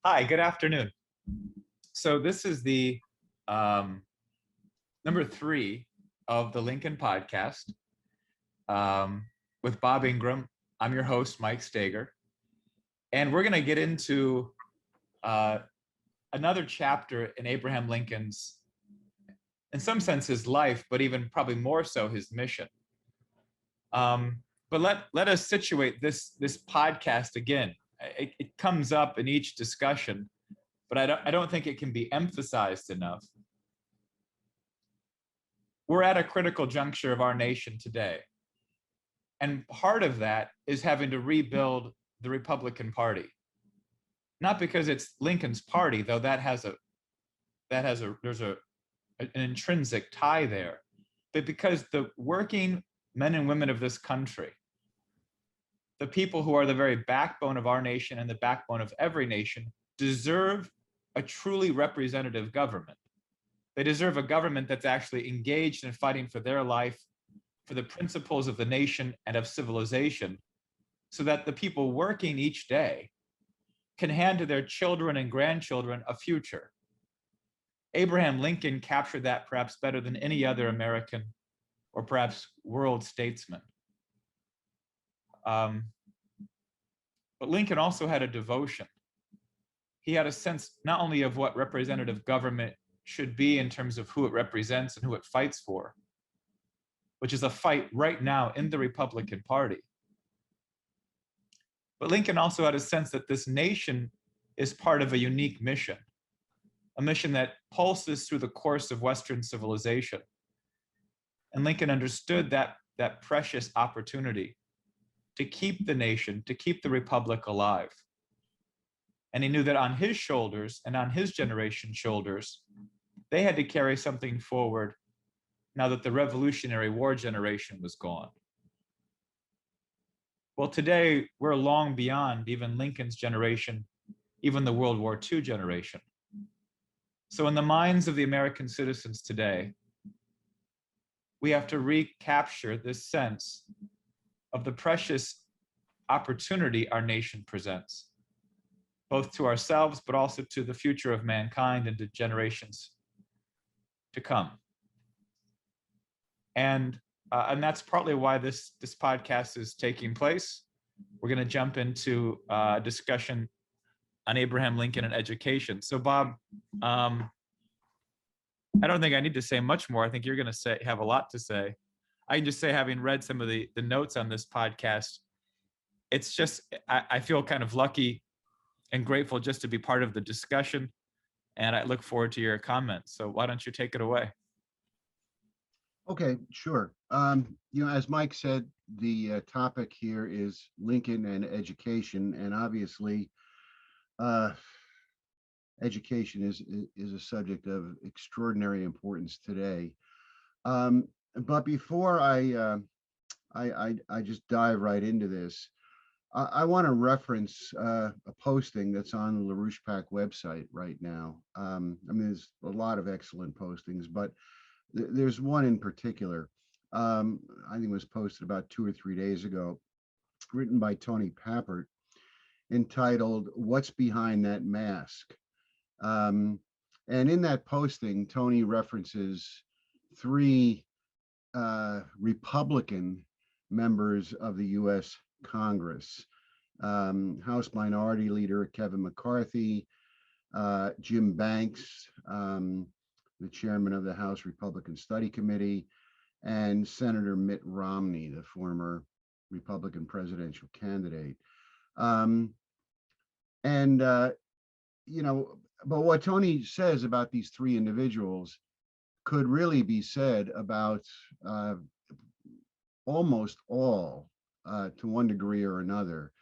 Hi, good afternoon. So this is the um, number 3 of the Lincoln podcast with Bob Ingram. I'm your host, Mike Stager, and we're going to get into uh, another chapter in Abraham Lincoln's, in some sense, his life, but even probably more so his mission. But let us situate this podcast again. It comes up in each discussion, but I don't think it can be emphasized enough. We're at a critical juncture of our nation today. And part of that is having to rebuild the Republican Party. Not because it's Lincoln's party, though there's an intrinsic tie there, but because the working men and women of this country, the people who are the very backbone of our nation and the backbone of every nation, deserve a truly representative government. They deserve a government that's actually engaged in fighting for their life, for the principles of the nation and of civilization, so that the people working each day can hand to their children and grandchildren a future. Abraham Lincoln captured that perhaps better than any other American or perhaps world statesman. But Lincoln also had a devotion. He had a sense not only of what representative government should be in terms of who it represents and who it fights for, which is a fight right now in the Republican Party. But Lincoln also had a sense that this nation is part of a unique mission, a mission that pulses through the course of Western civilization. And Lincoln understood that precious opportunity to keep the nation, to keep the Republic alive. And he knew that on his shoulders and on his generation's shoulders, they had to carry something forward now that the Revolutionary War generation was gone. Well, today we're long beyond even Lincoln's generation, even the World War II generation. So in the minds of the American citizens today, we have to recapture this sense of the precious opportunity our nation presents, both to ourselves, but also to the future of mankind and to generations to come. And that's partly why this podcast is taking place. We're going to jump into a discussion on Abraham Lincoln and education. So, Bob, I don't think I need to say much more. I think you're going to have a lot to say. I can just say, having read some of the notes on this podcast, it's just I feel kind of lucky and grateful just to be part of the discussion, and I look forward to your comments. So, why don't you take it away? Okay, sure. As Mike said, the topic here is Lincoln and education, and obviously, uh, education is a subject of extraordinary importance today. But before I just dive right into this, I want to reference a posting that's on the LaRouche PAC website right now. There's a lot of excellent postings, but there's one in particular. I think it was posted about 2 or 3 days ago, written by Tony Pappert, entitled "What's Behind That Mask?" And in that posting, Tony references 3 Republican members of the U.S. Congress: House Minority Leader Kevin McCarthy, Jim Banks, the chairman of the House Republican Study Committee, and Senator Mitt Romney, the former Republican presidential candidate. But what Tony says about these 3 individuals could really be said about almost all, to one degree or another,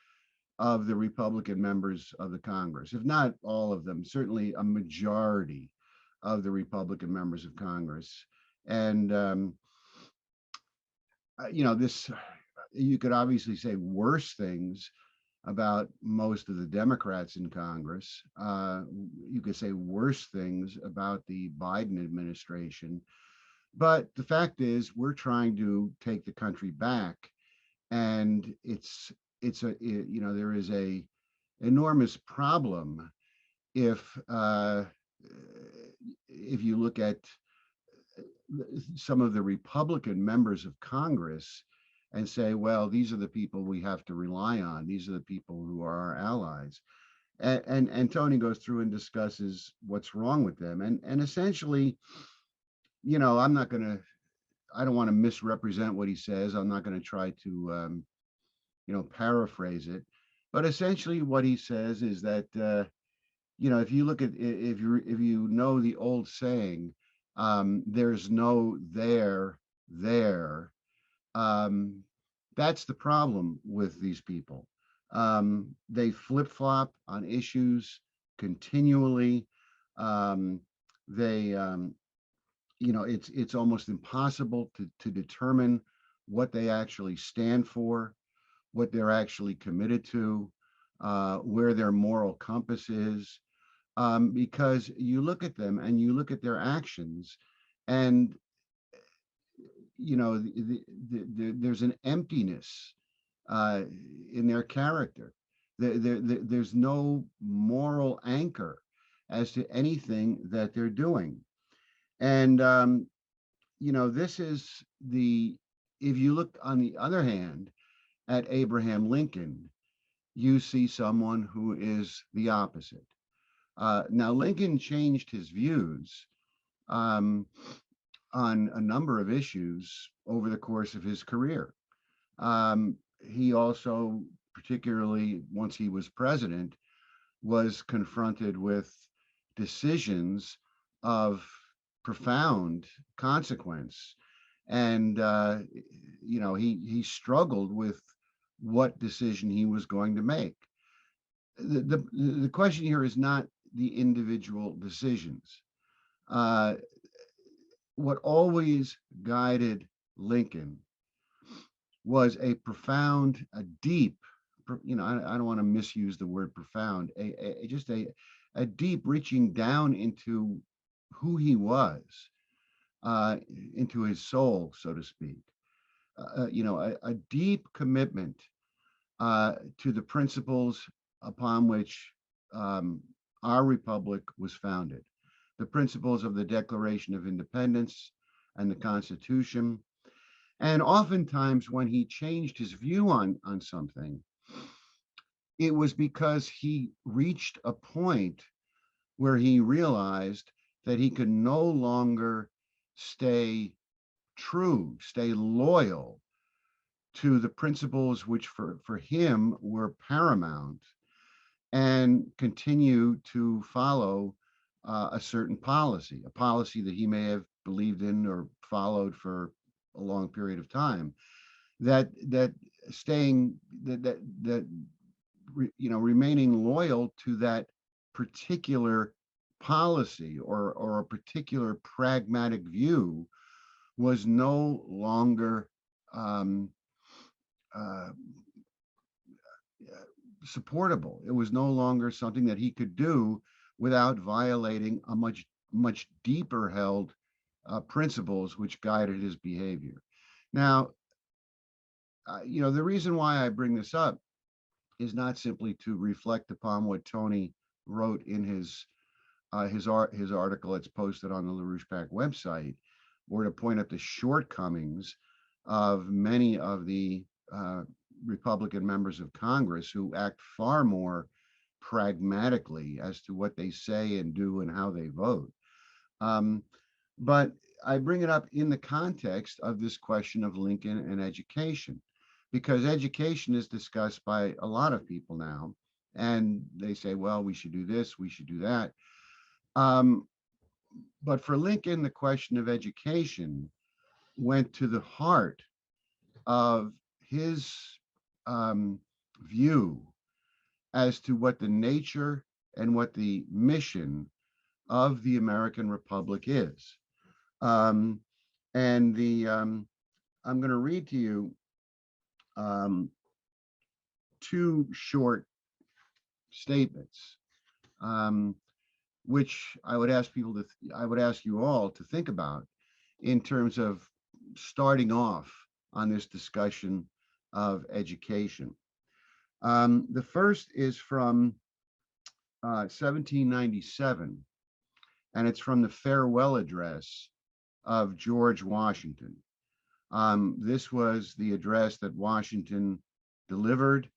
of the Republican members of the Congress, if not all of them, certainly a majority of the Republican members of Congress. And, this, you could obviously say worse things about most of the Democrats in Congress. You could say worse things about the Biden administration. But the fact is, we're trying to take the country back, and there is a enormous problem if you look at some of the Republican members of Congress and say, well, these are the people we have to rely on. These are the people who are our allies. And Tony goes through and discusses what's wrong with them. And essentially, I'm not going to, I don't want to misrepresent what he says. I'm not going to try to, paraphrase it. But essentially, what he says is that, if you look at, if you know the old saying, there's no there. That's the problem with these people. They flip flop on issues continually. Um, they, it's almost impossible to determine what they actually stand for, what they're actually committed to, where their moral compass is, because you look at them and you look at their actions, and there's an emptiness in their character. There's no moral anchor as to anything that they're doing. And, this is if you look on the other hand at Abraham Lincoln, you see someone who is the opposite. Now, Lincoln changed his views um, on a number of issues over the course of his career. He also, particularly once he was president, was confronted with decisions of profound consequence. And, he struggled with what decision he was going to make. The question here is not the individual decisions. What always guided Lincoln was a profound, a deep, I don't want to misuse the word profound, just a deep reaching down into who he was, into his soul, so to speak. A deep commitment to the principles upon which our republic was founded, the principles of the Declaration of Independence and the Constitution. And oftentimes when he changed his view on something, it was because he reached a point where he realized that he could no longer stay true, stay loyal to the principles which for him were paramount, and continue to follow a certain policy, a policy that he may have believed in or followed for a long period of time. Remaining loyal to that particular policy or a particular pragmatic view was no longer supportable. It was no longer something that he could do without violating a much deeper held principles which guided his behavior. Now, the reason why I bring this up is not simply to reflect upon what Tony wrote in his article that's posted on the LaRouche PAC website, or to point out the shortcomings of many of the Republican members of Congress who act far more pragmatically as to what they say and do and how they vote. But I bring it up in the context of this question of Lincoln and education, because education is discussed by a lot of people now, and they say, well, we should do this, we should do that. But for Lincoln, the question of education went to the heart of his view as to what the nature and what the mission of the American Republic is. I'm going to read to you two short statements, which I would ask you all to think about in terms of starting off on this discussion of education. The first is from 1797, and it's from the farewell address of George Washington. This was the address that Washington delivered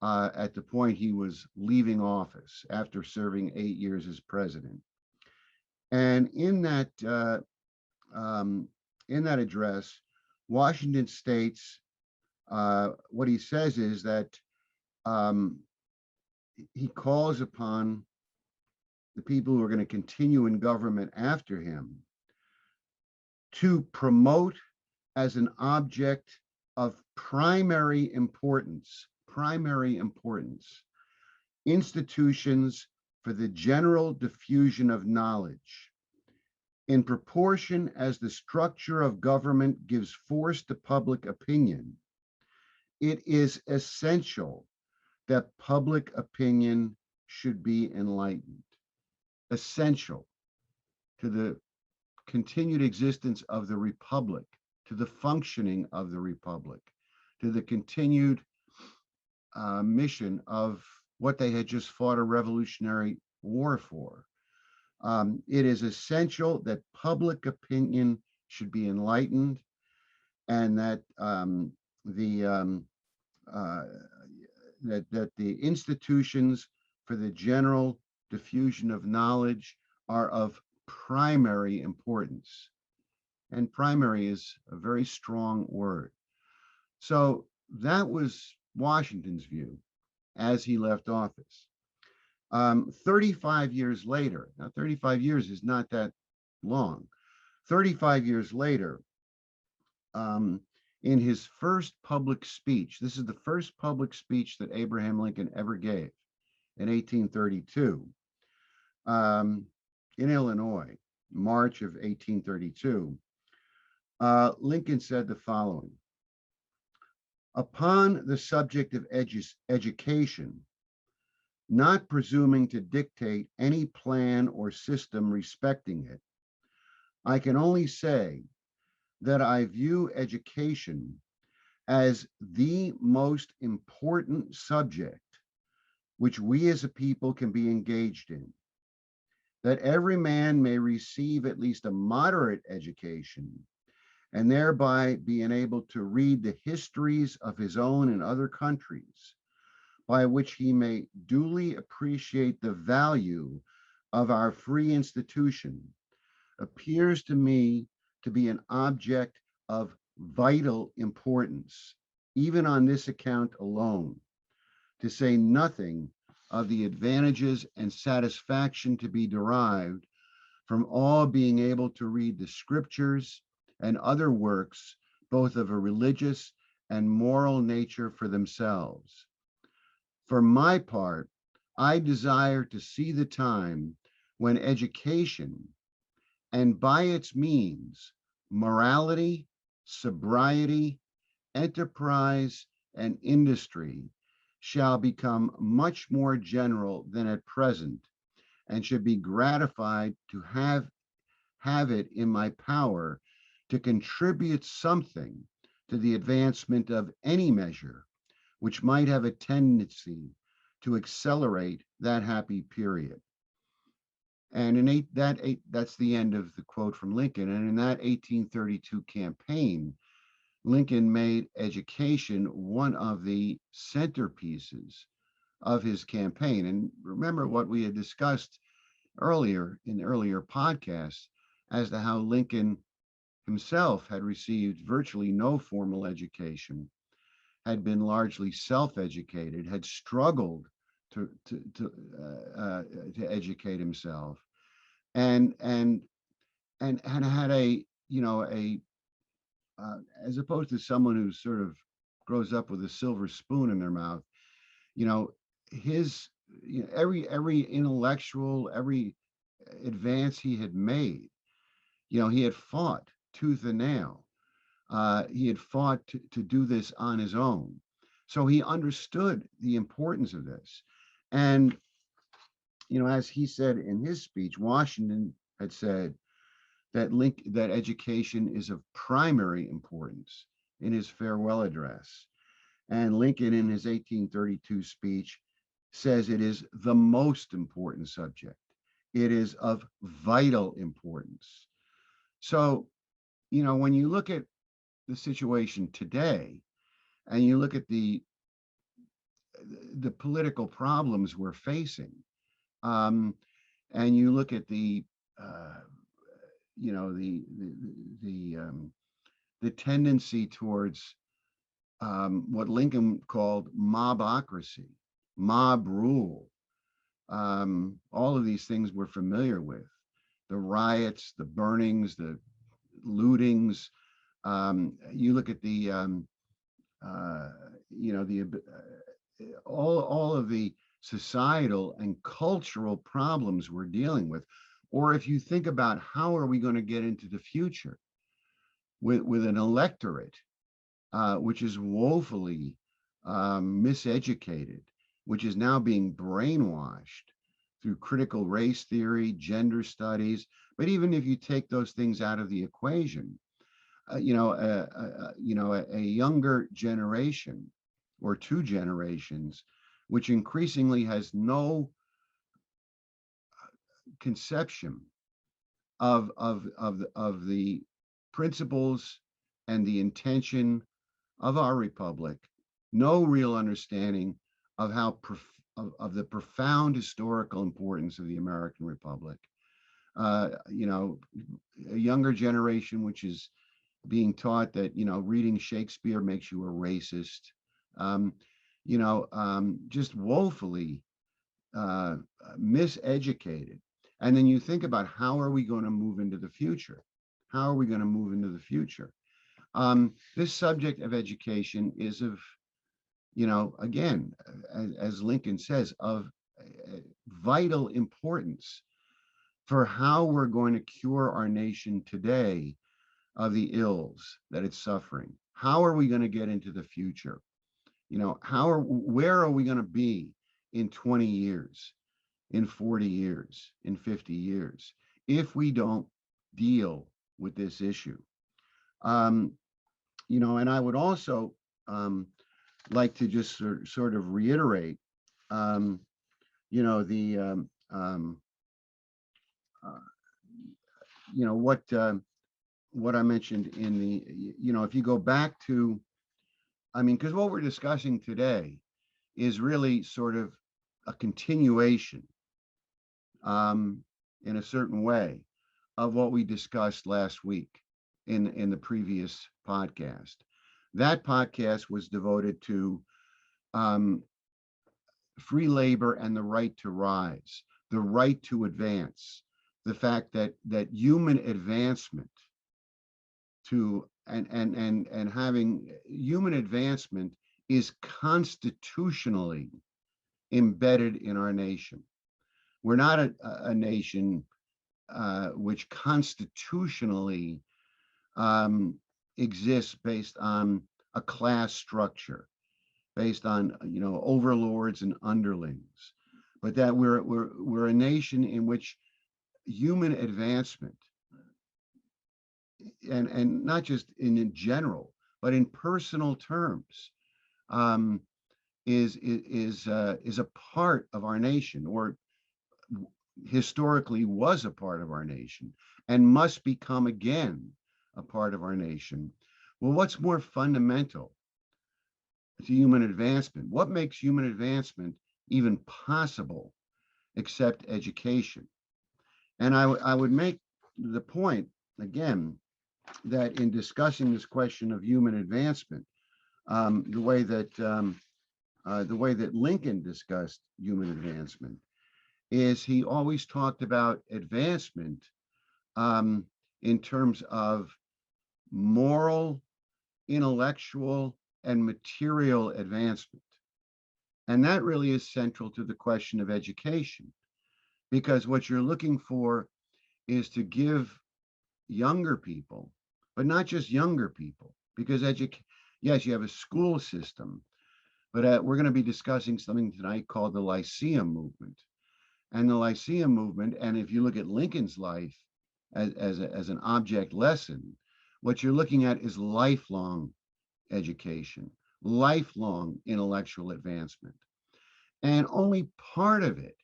at the point he was leaving office after serving 8 years as president. And in that address, Washington states what he says is that um, he calls upon the people who are going to continue in government after him to promote as an object of primary importance, institutions for the general diffusion of knowledge. In proportion as the structure of government gives force to public opinion, it is essential that public opinion should be enlightened. Essential to the continued existence of the republic, to the functioning of the republic, to the continued mission of what they had just fought a revolutionary war for. It is essential that public opinion should be enlightened, and that that the institutions for the general diffusion of knowledge are of primary importance. And primary is a very strong word. So that was Washington's view as he left office. 35 years later, now 35 years is not that long. 35 years later, in his first public speech, this is the first public speech that Abraham Lincoln ever gave in 1832 in Illinois, March of 1832. Lincoln said the following: upon the subject of education, not presuming to dictate any plan or system respecting it, I can only say that I view education as the most important subject which we as a people can be engaged in, that every man may receive at least a moderate education, and thereby be enabled to read the histories of his own and other countries, by which he may duly appreciate the value of our free institution, appears to me to be an object of vital importance, even on this account alone, to say nothing of the advantages and satisfaction to be derived from all being able to read the scriptures and other works, both of a religious and moral nature, for themselves. For my part, I desire to see the time when education, and by its means, morality, sobriety, enterprise, and industry, shall become much more general than at present, and should be gratified to have it in my power to contribute something to the advancement of any measure which might have a tendency to accelerate that happy period. And that's the end of the quote from Lincoln. And in that 1832 campaign, Lincoln made education one of the centerpieces of his campaign. And remember what we had discussed earlier in earlier podcasts as to how Lincoln himself had received virtually no formal education, had been largely self-educated, had struggled to educate himself, and had a as opposed to someone who sort of grows up with a silver spoon in their mouth, his every intellectual, every advance he had made, he had fought tooth and nail. He had fought to do this on his own. So he understood the importance of this. And, as he said in his speech, Washington had said that education is of primary importance in his farewell address. And Lincoln, in his 1832 speech, says it is the most important subject. It is of vital importance. So, when you look at the situation today and you look at the political problems we're facing, um, and you look at uh, you know, the tendency towards what Lincoln called mobocracy, mob rule. All of these things we're familiar with: the riots, the burnings, the lootings. You look at uh, all of the societal and cultural problems we're dealing with. Or if you think about how are we going to get into the future with an electorate which is woefully miseducated, which is now being brainwashed through critical race theory, gender studies. But even if you take those things out of the equation, a younger generation or two generations, which increasingly has no conception of the principles and the intention of our republic, no real understanding of of the profound historical importance of the American Republic. A younger generation which is being taught that reading Shakespeare makes you a racist. Um, just woefully uh, miseducated. And then you think about how are we going to move into the future? How are we going to move into the future? This subject of education is of, again, as Lincoln says, of vital importance for how we're going to cure our nation today of the ills that it's suffering. How are we going to get into the future? Where are we going to be in 20 years, in 40 years, in 50 years, if we don't deal with this issue? And I would also like to just sort of reiterate, um, you know, the, uh, you know, what I mentioned in if you go back to, because what we're discussing today is really sort of a continuation, um, in a certain way, of what we discussed last week in the previous podcast. That podcast was devoted to um, free labor and the right to rise, the right to advance, the fact that human advancement to and having human advancement is constitutionally embedded in our nation. We're not a nation which constitutionally um, exists based on a class structure, based on overlords and underlings, but that we're a nation in which human advancement, and not just in general, but in personal terms, um, is a part of our nation, or historically was a part of our nation, and must become again a part of our nation. Well, what's more fundamental to human advancement? What makes human advancement even possible except education? And I would make the point again that in discussing this question of human advancement, the way that Lincoln discussed human advancement is he always talked about advancement um, in terms of moral, intellectual, and material advancement. And that really is central to the question of education, because what you're looking for is to give younger people, but not just younger people, because yes, you have a school system, but we're going to be discussing something tonight called the Lyceum movement. And the Lyceum movement, and if you look at Lincoln's life as an object lesson, what you're looking at is lifelong education, lifelong intellectual advancement. And only part of it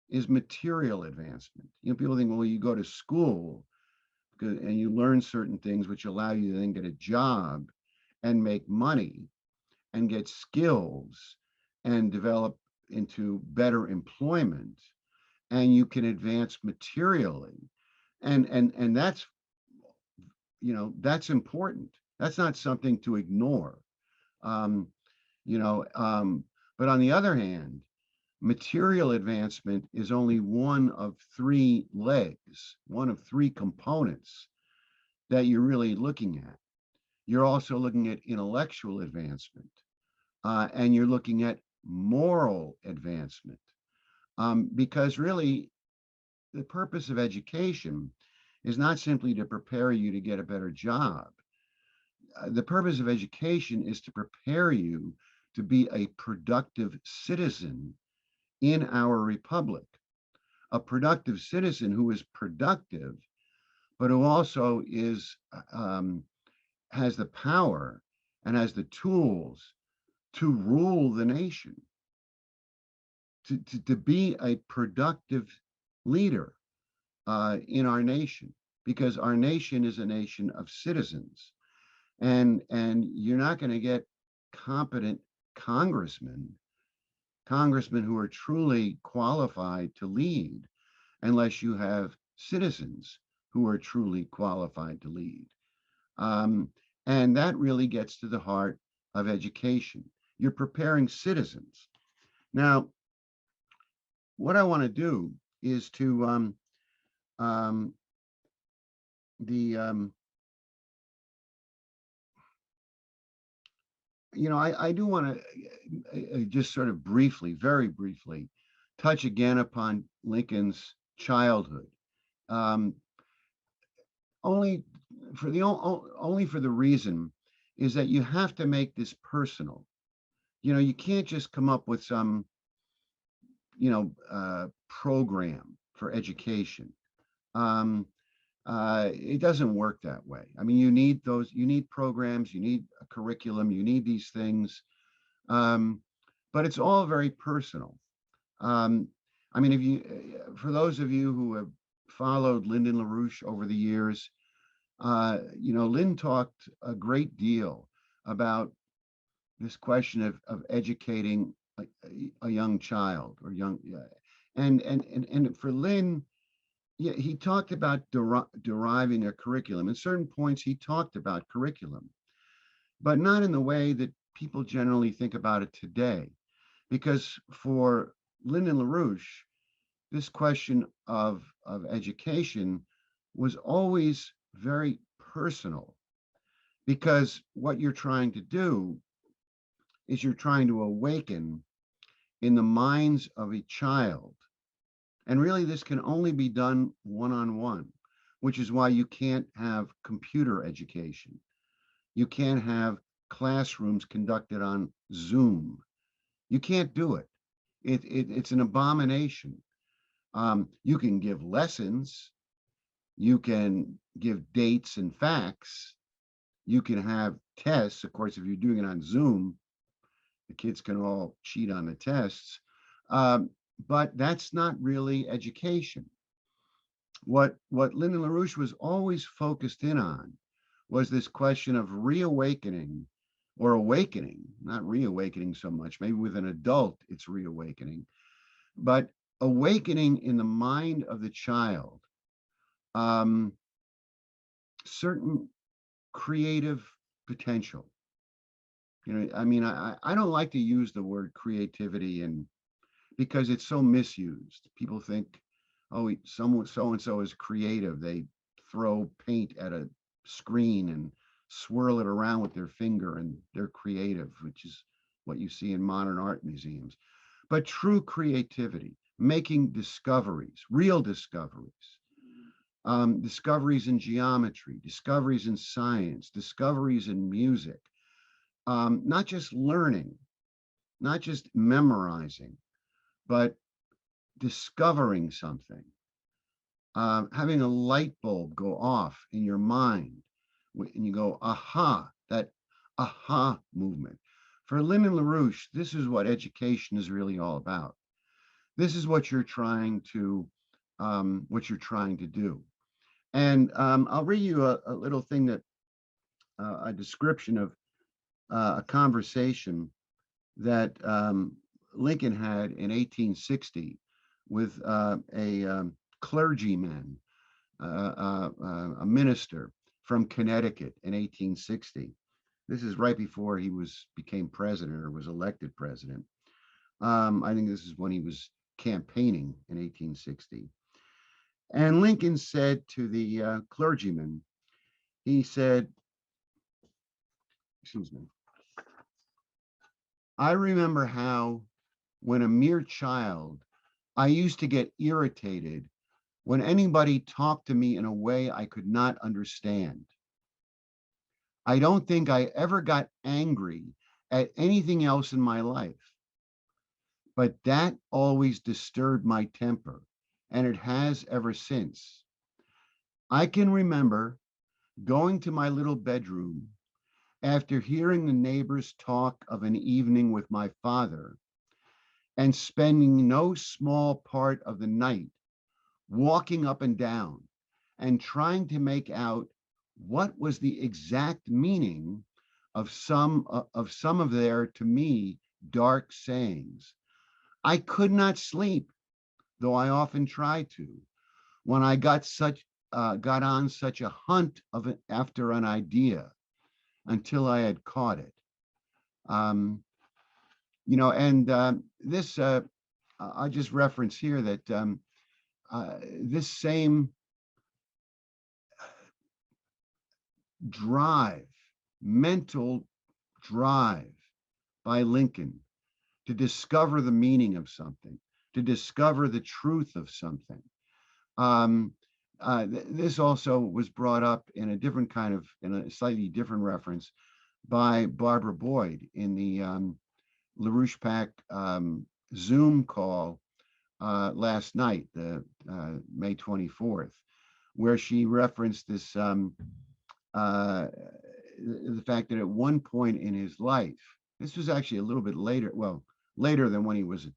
is material advancement. People think, well, you go to school and you learn certain things which allow you to then get a job and make money and get skills and develop into better employment, and you can advance materially. And that's, that's important. That's not something to ignore. um, you know um, but on the other hand, material advancement is only one of three legs, one of three components that you're really looking at. You're also looking at intellectual advancement, and you're looking at moral advancement, because really the purpose of education is not simply to prepare you to get a better job. The purpose of education is to prepare you to be a productive citizen in our republic, a productive citizen who is productive, but who also is, has the power and has the tools to rule the nation, to be a productive leader, in our nation, because our nation is a nation of citizens. And you're not going to get competent congressmen congressmen who are truly qualified to lead unless you have citizens who are truly qualified to lead. Um, and that really gets to the heart of education. You're preparing citizens. Now, what I want to do is to um, the I do want to just sort of briefly, very briefly, touch again upon Lincoln's childhood. Um, only only for the reason is that you have to make this personal. You can't just come up with some program for education. Um, it doesn't work that way. I mean, you need programs, you need a curriculum, you need these things, um, but it's all very personal. Um, I mean, if you, for those of you who have followed Lyndon LaRouche over the years, Lynn talked a great deal about this question of educating a young child or young, and for Lynn, yeah, he talked about deriving a curriculum. At certain points, he talked about curriculum, but not in the way that people generally think about it today. Because for Lyndon LaRouche, this question of education was always very personal, because what you're trying to do is you're trying to awaken in the minds of a child. And really, this can only be done one-on-one, which is why you can't have computer education. You can't have classrooms conducted on Zoom. You can't do it. It's an abomination. You can give lessons, you can give dates and facts, you can have tests. Of course, if you're doing it on Zoom, the kids can all cheat on the tests. Um, but that's not really education. What Lyndon LaRouche was always focused in on was this question of reawakening, or awakening, not reawakening so much. Maybe with an adult, it's reawakening, but awakening in the mind of the child, um, certain creative potential. I mean, I don't like to use the word creativity, and because it's so misused. People think, oh, someone so and so is creative. They throw paint at a screen and swirl it around with their finger, and they're creative, which is what you see in modern art museums. But true creativity, making discoveries, real discoveries, discoveries in geometry, discoveries in science, discoveries in music, not just learning, not just memorizing, but discovering something, having a light bulb go off in your mind, and you go, aha, that aha movement. For Lyndon LaRouche, this is what education is really all about. This is what you're trying to do. And I'll read you a little thing that a description of a conversation that Lincoln had in 1860 with a clergyman, a minister from Connecticut in 1860. This is right before he became president or was elected president. I think this is when he was campaigning in 1860. And Lincoln said to the clergyman, he said, excuse me, I remember how, when a mere child, I used to get irritated when anybody talked to me in a way I could not understand. I don't think I ever got angry at anything else in my life, but that always disturbed my temper, and it has ever since. I can remember going to my little bedroom after hearing the neighbors talk of an evening with my father and spending no small part of the night walking up and down and trying to make out what was the exact meaning of some of their, to me, dark sayings. I could not sleep, though I often tried to, when I got on such a hunt after an idea until I had caught it. Um, and this I just reference here that this same drive, mental drive by Lincoln to discover the meaning of something, to discover the truth of something. This also was brought up in in a slightly different reference by Barbara Boyd in the LaRouche PAC Zoom call last night, May 24th, where she referenced the fact that at one point in his life, this was actually a little bit later, well, later than when he was a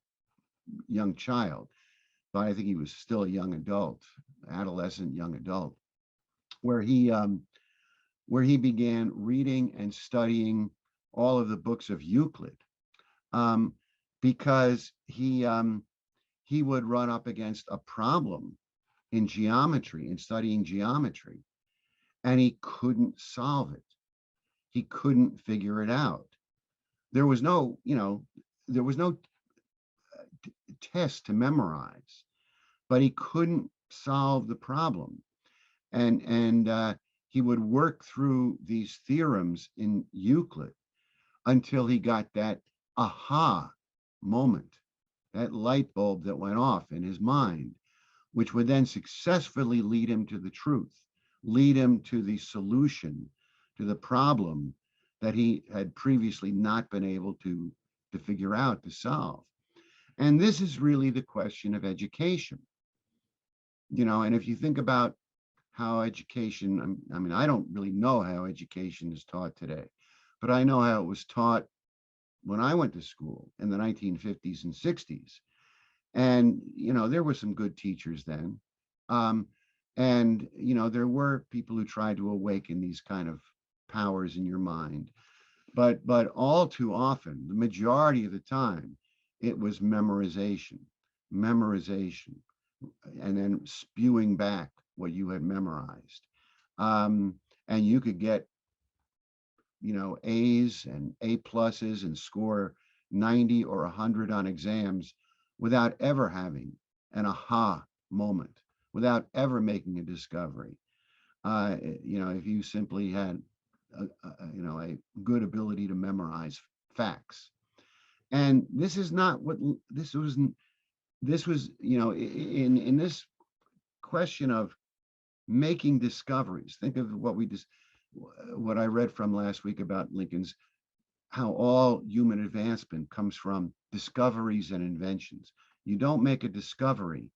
young child, but I think he was still a young adult, adolescent, young adult, where he began reading and studying all of the books of Euclid, because he would run up against a problem in geometry, in studying geometry, and he couldn't solve it. He couldn't figure it out. There was no, there was no test to memorize, but he couldn't solve the problem. And he would work through these theorems in Euclid until he got that aha moment, that light bulb that went off in his mind, which would then successfully lead him to the truth, lead him to the solution to the problem that he had previously not been able to figure out, to solve. And this is really the question of education. And if you think about how education, I mean, I don't really know how education is taught today, but I know how it was taught when I went to school in the 1950s and 60s. And, there were some good teachers then. And, there were people who tried to awaken these kind of powers in your mind. But all too often, the majority of the time, it was memorization, and then spewing back what you had memorized. And you could get, A's and A pluses and score 90 or 100 on exams without ever having an aha moment, without ever making a discovery. If you simply had a good ability to memorize facts. And this is not what this was. This was, in this question of making discoveries. Think of what I read from last week about Lincoln's, how all human advancement comes from discoveries and inventions. You don't make a discovery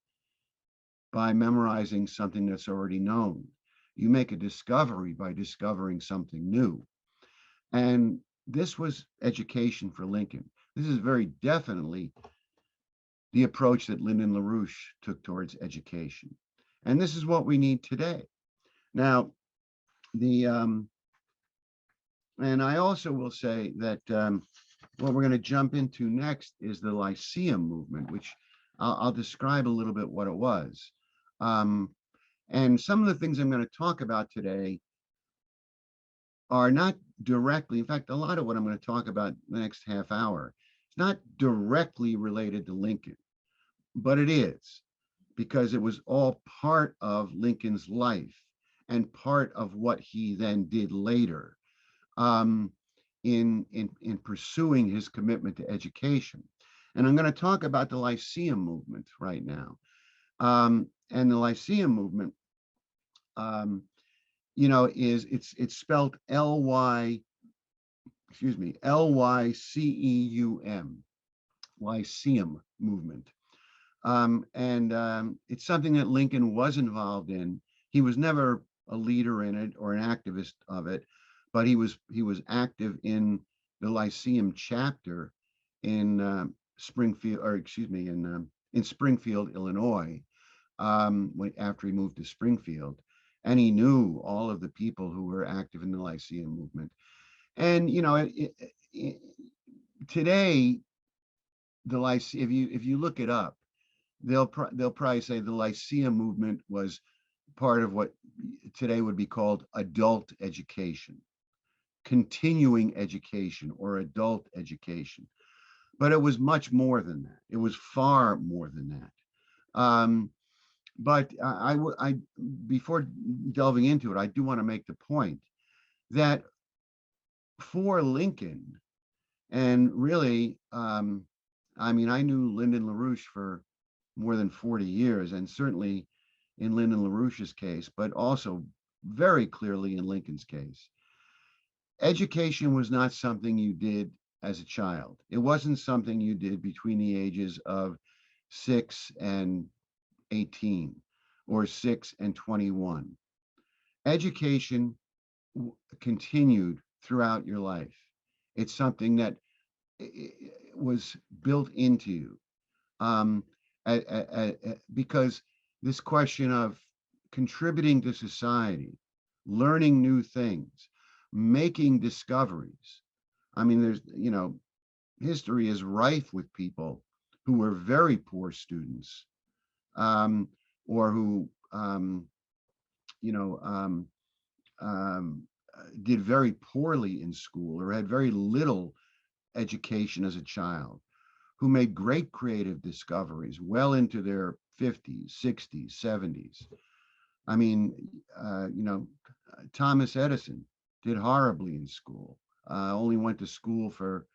by memorizing something that's already known. You make a discovery by discovering something new. And this was education for Lincoln. This is very definitely the approach that Lyndon LaRouche took towards education. And this is what we need today. Now, the and I also will say that what we're going to jump into next is the Lyceum movement, which I'll describe a little bit what it was. Um, and some of the things I'm going to talk about today are not directly, in fact, a lot of what I'm going to talk about the next half hour, it's not directly related to Lincoln, but it is, because it was all part of Lincoln's life and part of what he then did later um, in pursuing his commitment to education. And I'm going to talk about the Lyceum movement right now. And the Lyceum movement, um, is it's spelled Lyceum, Lyceum movement. And it's something that Lincoln was involved in. He was never a leader in it or an activist of it, but he was active in the Lyceum chapter in Springfield, or excuse me, in Springfield, Illinois, after he moved to Springfield, and he knew all of the people who were active in the Lyceum movement. And today, the Lyceum, if you look it up, they'll probably say the Lyceum movement was part of what today would be called adult education, continuing education, or adult education. But it was much more than that. It was far more than that. But before delving into it, I do want to make the point that for Lincoln, and really, I mean, I knew Lyndon LaRouche for more than 40 years, and certainly in Lyndon LaRouche's case, but also very clearly in Lincoln's case. Education was not something you did as a child. It wasn't something you did between the ages of 6 and 18 or 6 and 21. Education continued throughout your life. It's something that was built into you. Because this question of contributing to society, learning new things, making discoveries. I mean, history is rife with people who were very poor students, or who, did very poorly in school or had very little education as a child, who made great creative discoveries well into their 50s, 60s, 70s. I mean, Thomas Edison did horribly in school, only went to school for,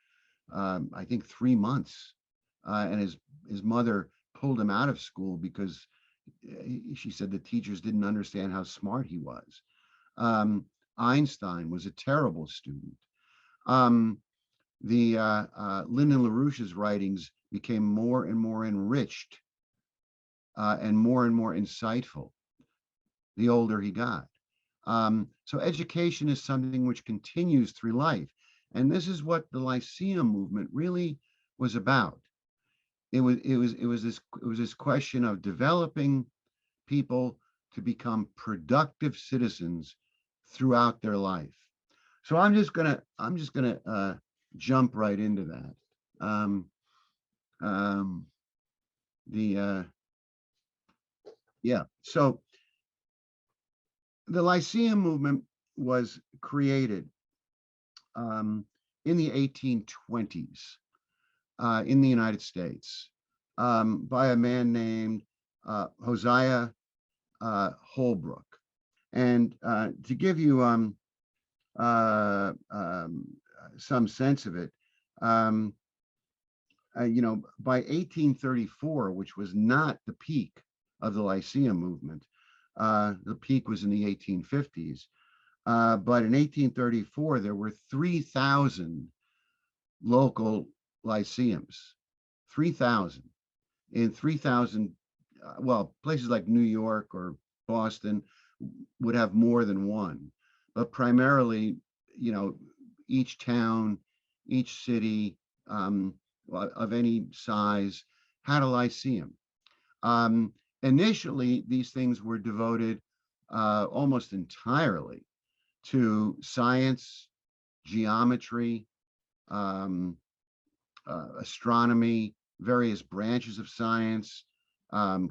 I think, 3 months. And his mother pulled him out of school because she said the teachers didn't understand how smart he was. Einstein was a terrible student. Lyndon LaRouche's writings became more and more enriched and more insightful the older he got. So education is something which continues through life. And this is what the Lyceum movement really was about. It was this question of developing people to become productive citizens throughout their life. So I'm just gonna jump right into that. Um, so the Lyceum movement was created in the 1820s in the United States by a man named Hosea Holbrook. And to give you some sense of it, by 1834, which was not the peak of the Lyceum movement, the peak was in the 1850s. But in 1834, there were 3,000 local lyceums, 3,000 in 3,000. Well, places like New York or Boston would have more than one, but primarily, each town each city of any size had a Lyceum. Um, Initially, these things were devoted almost entirely to science, geometry, um, astronomy, various branches of science,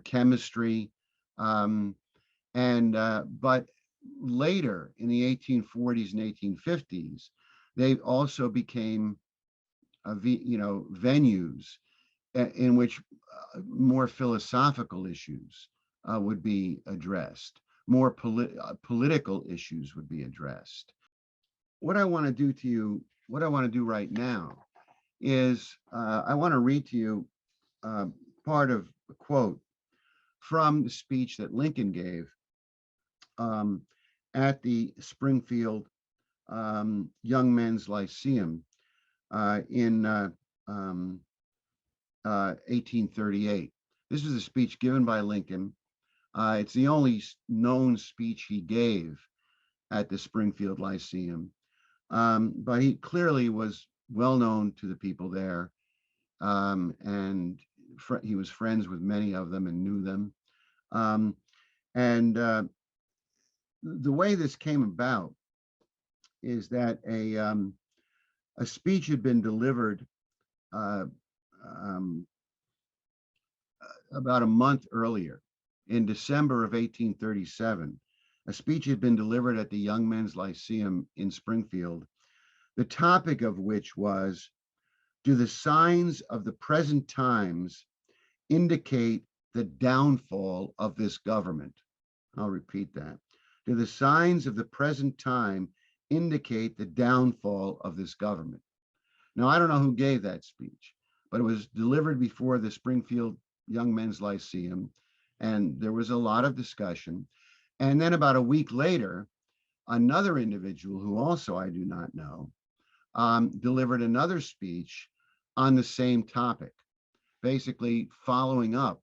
chemistry, um, and but later in the 1840s and 1850s, they also became venues in which more philosophical issues would be addressed, more political issues would be addressed. What I want to do to you, what I want to do right now is I want to read to you uh, part of a quote from the speech that Lincoln gave um, at the Springfield Young Men's Lyceum in um, 1838. This was a speech given by Lincoln. It's the only known speech he gave at the Springfield Lyceum, but he clearly was well known to the people there, and he was friends with many of them and knew them. Um, and The way this came about is that a speech had been delivered uh, um, about a month earlier, in December of 1837. A speech had been delivered at the Young Men's Lyceum in Springfield, the topic of which was, do the signs of the present times indicate the downfall of this government? I'll repeat that. Do the signs of the present time indicate the downfall of this government? Now, I don't know who gave that speech, but it was delivered before the Springfield Young Men's Lyceum, and there was a lot of discussion. And then about a week later, another individual who also I do not know delivered another speech on the same topic, basically following up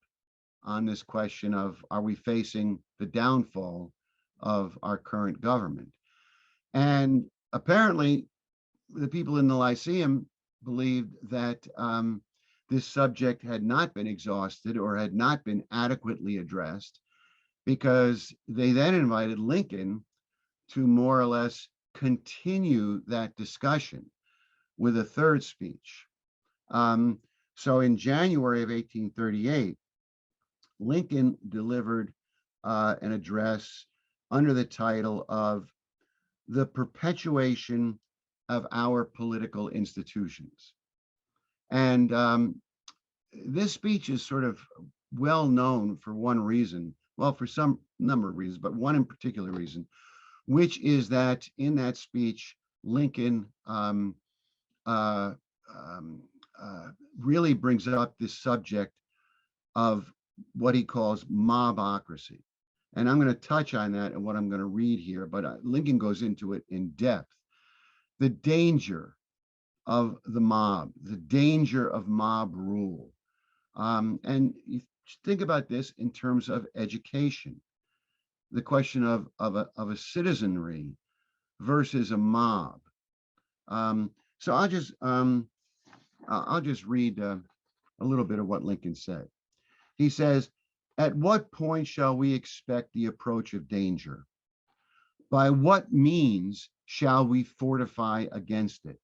on this question of, are we facing the downfall of our current government? And apparently, the people in the Lyceum believed that this subject had not been exhausted or had not been adequately addressed, because they then invited Lincoln to more or less continue that discussion with a third speech. So in January of 1838, Lincoln delivered an address under the title of The Perpetuation of Our Political Institutions. And this speech is sort of well known for one reason, well, for some number of reasons, but one in particular reason, which is that in that speech, Lincoln uh, um, really brings up this subject of what he calls mobocracy. And I'm going to touch on that and what I'm going to read here, but Lincoln goes into it in depth. The danger of the mob, the danger of mob rule. And you think about this in terms of education, the question of a citizenry versus a mob. So I'll just read a little bit of what Lincoln said. He says, "At what point shall we expect the approach of danger? By what means shall we fortify against it?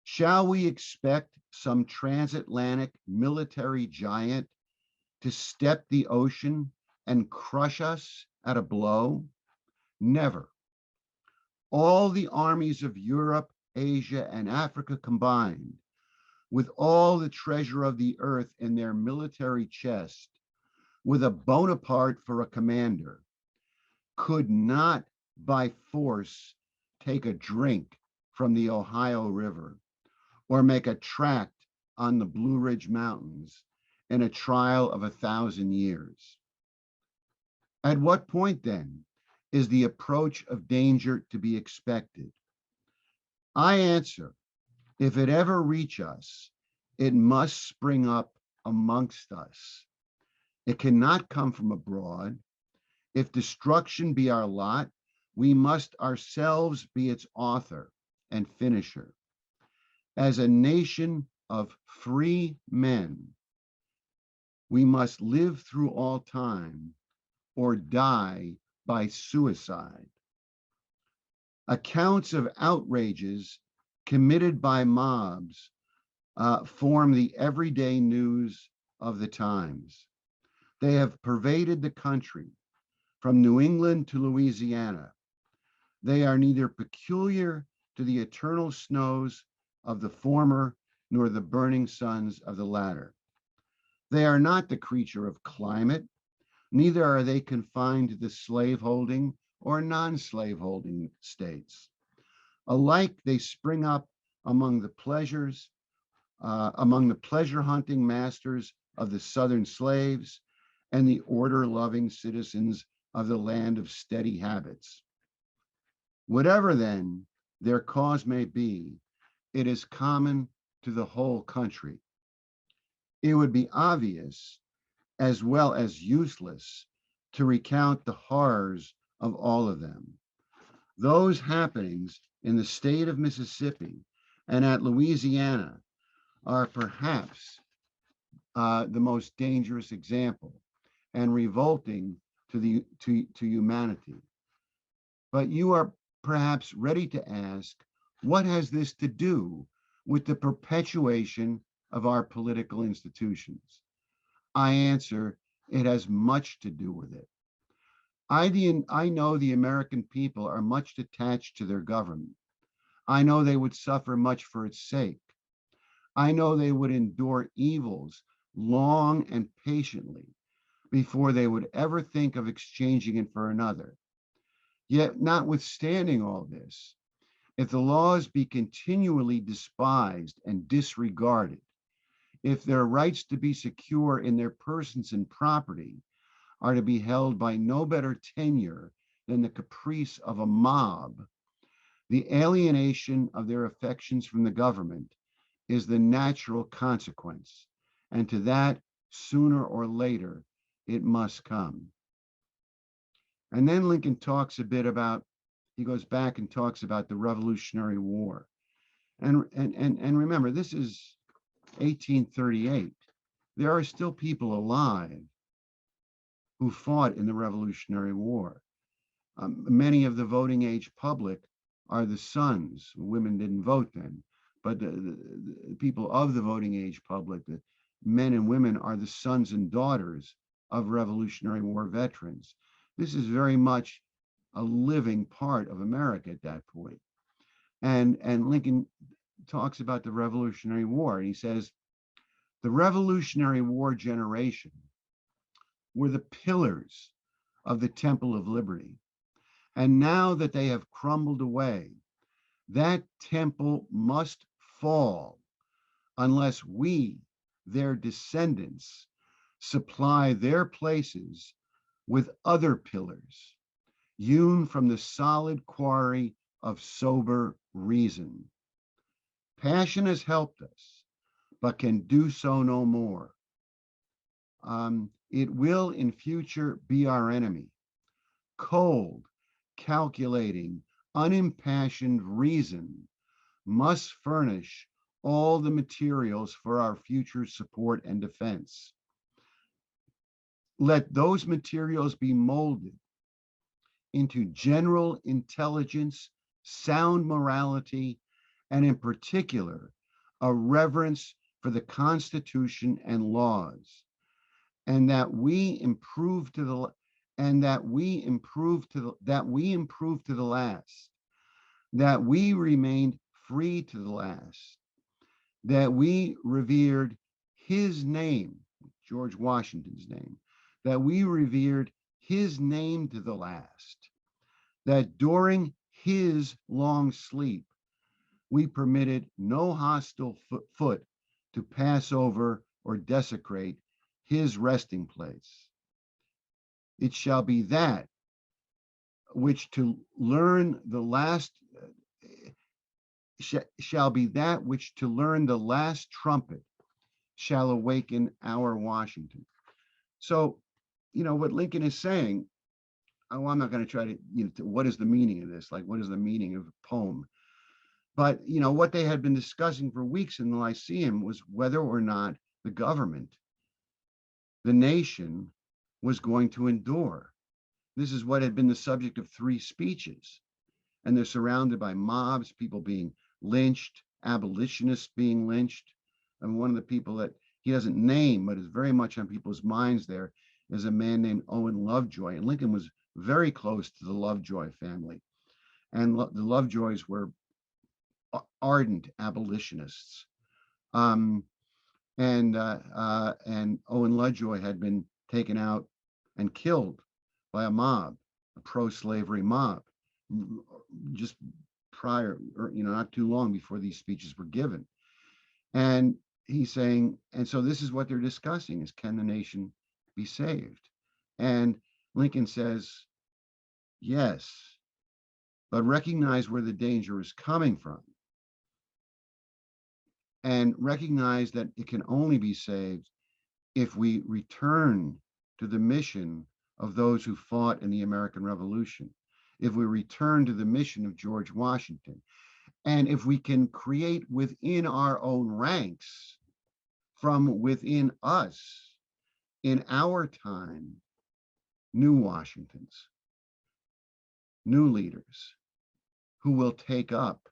Shall we expect some transatlantic military giant to step the ocean and crush us at a blow? Never. All the armies of Europe, Asia, and Africa combined, with all the treasure of the earth in their military chest, with a Bonaparte for a commander, could not by force take a drink from the Ohio River or make a tract on the Blue Ridge Mountains in a trial of 1,000 years. At what point, then, is the approach of danger to be expected? I answer, if it ever reach us, it must spring up amongst us. It cannot come from abroad. If destruction be our lot, we must ourselves be its author and finisher. As a nation of free men, we must live through all time or die by suicide. Accounts of outrages committed by mobs form the everyday news of the times. They have pervaded the country from New England to Louisiana. They are neither peculiar to the eternal snows of the former nor the burning suns of the latter. They are not the creature of climate, neither are they confined to the slaveholding or non-slaveholding states. Alike, they spring up among the among the pleasure hunting masters of the Southern slaves and the order loving citizens of the land of steady habits. Whatever then their cause may be, it is common to the whole country. It would be obvious as well as useless to recount the horrors of all of them. Those happenings in the state of Mississippi and at Louisiana are perhaps the most dangerous example and revolting to humanity. But you are perhaps ready to ask, what has this to do with the perpetuation of our political institutions? I answer, it has much to do with it. I know the American people are much attached to their government. I know they would suffer much for its sake. I know they would endure evils long and patiently before they would ever think of exchanging it for another. Yet, notwithstanding all this, if the laws be continually despised and disregarded, if their rights to be secure in their persons and property are to be held by no better tenure than the caprice of a mob, the alienation of their affections from the government is the natural consequence. And to that, sooner or later, it must come. And then Lincoln talks a bit about, he goes back and talks about the Revolutionary War. And remember, this is 1838. There are still people alive who fought in the Revolutionary War. Many of the voting age public are the sons. Women didn't vote then, but the people of the voting age public, the men and women, are the sons and daughters of Revolutionary War veterans. This is very much a living part of America at that point. And Lincoln talks about the Revolutionary War. And he says, the Revolutionary War generation were the pillars of the Temple of Liberty. And now that they have crumbled away, that temple must fall unless we, their descendants, supply their places with other pillars, hewn from the solid quarry of sober reason. Passion has helped us, but can do so no more. It will in future be our enemy. Cold, calculating, unimpassioned reason must furnish all the materials for our future support and defense. Let those materials be molded into general intelligence, sound morality, and in particular, a reverence for the Constitution and laws, and that we improve to the last, that we remained free to the last, that we revered his name, George Washington's name, that we revered his name to the last, that during his long sleep, we permitted no hostile foot to pass over or desecrate his resting place. It shall be that which to learn the last shall be that which to learn the last trumpet shall awaken our Washington. So, what Lincoln is saying, I'm not going to try to, what is the meaning of this? Like, what is the meaning of a poem? But what they had been discussing for weeks in the Lyceum was whether or not the government, the nation, was going to endure. This is what had been the subject of 3 speeches. And they're surrounded by mobs, people being lynched, abolitionists being lynched. And one of the people that he doesn't name, but is very much on people's minds there, is a man named Owen Lovejoy. And Lincoln was very close to the Lovejoy family. And the Lovejoys were ardent abolitionists. Um, and Owen Lovejoy had been taken out and killed by a mob, a pro-slavery mob, just prior, or not too long before these speeches were given. And he's saying, and so this is what they're discussing: is can the nation be saved? And Lincoln says, yes, but recognize where the danger is coming from, and recognize that it can only be saved if we return to the mission of those who fought in the American Revolution, if we return to the mission of George Washington, and if we can create within our own ranks, from within us, in our time, new Washingtons, new leaders who will take up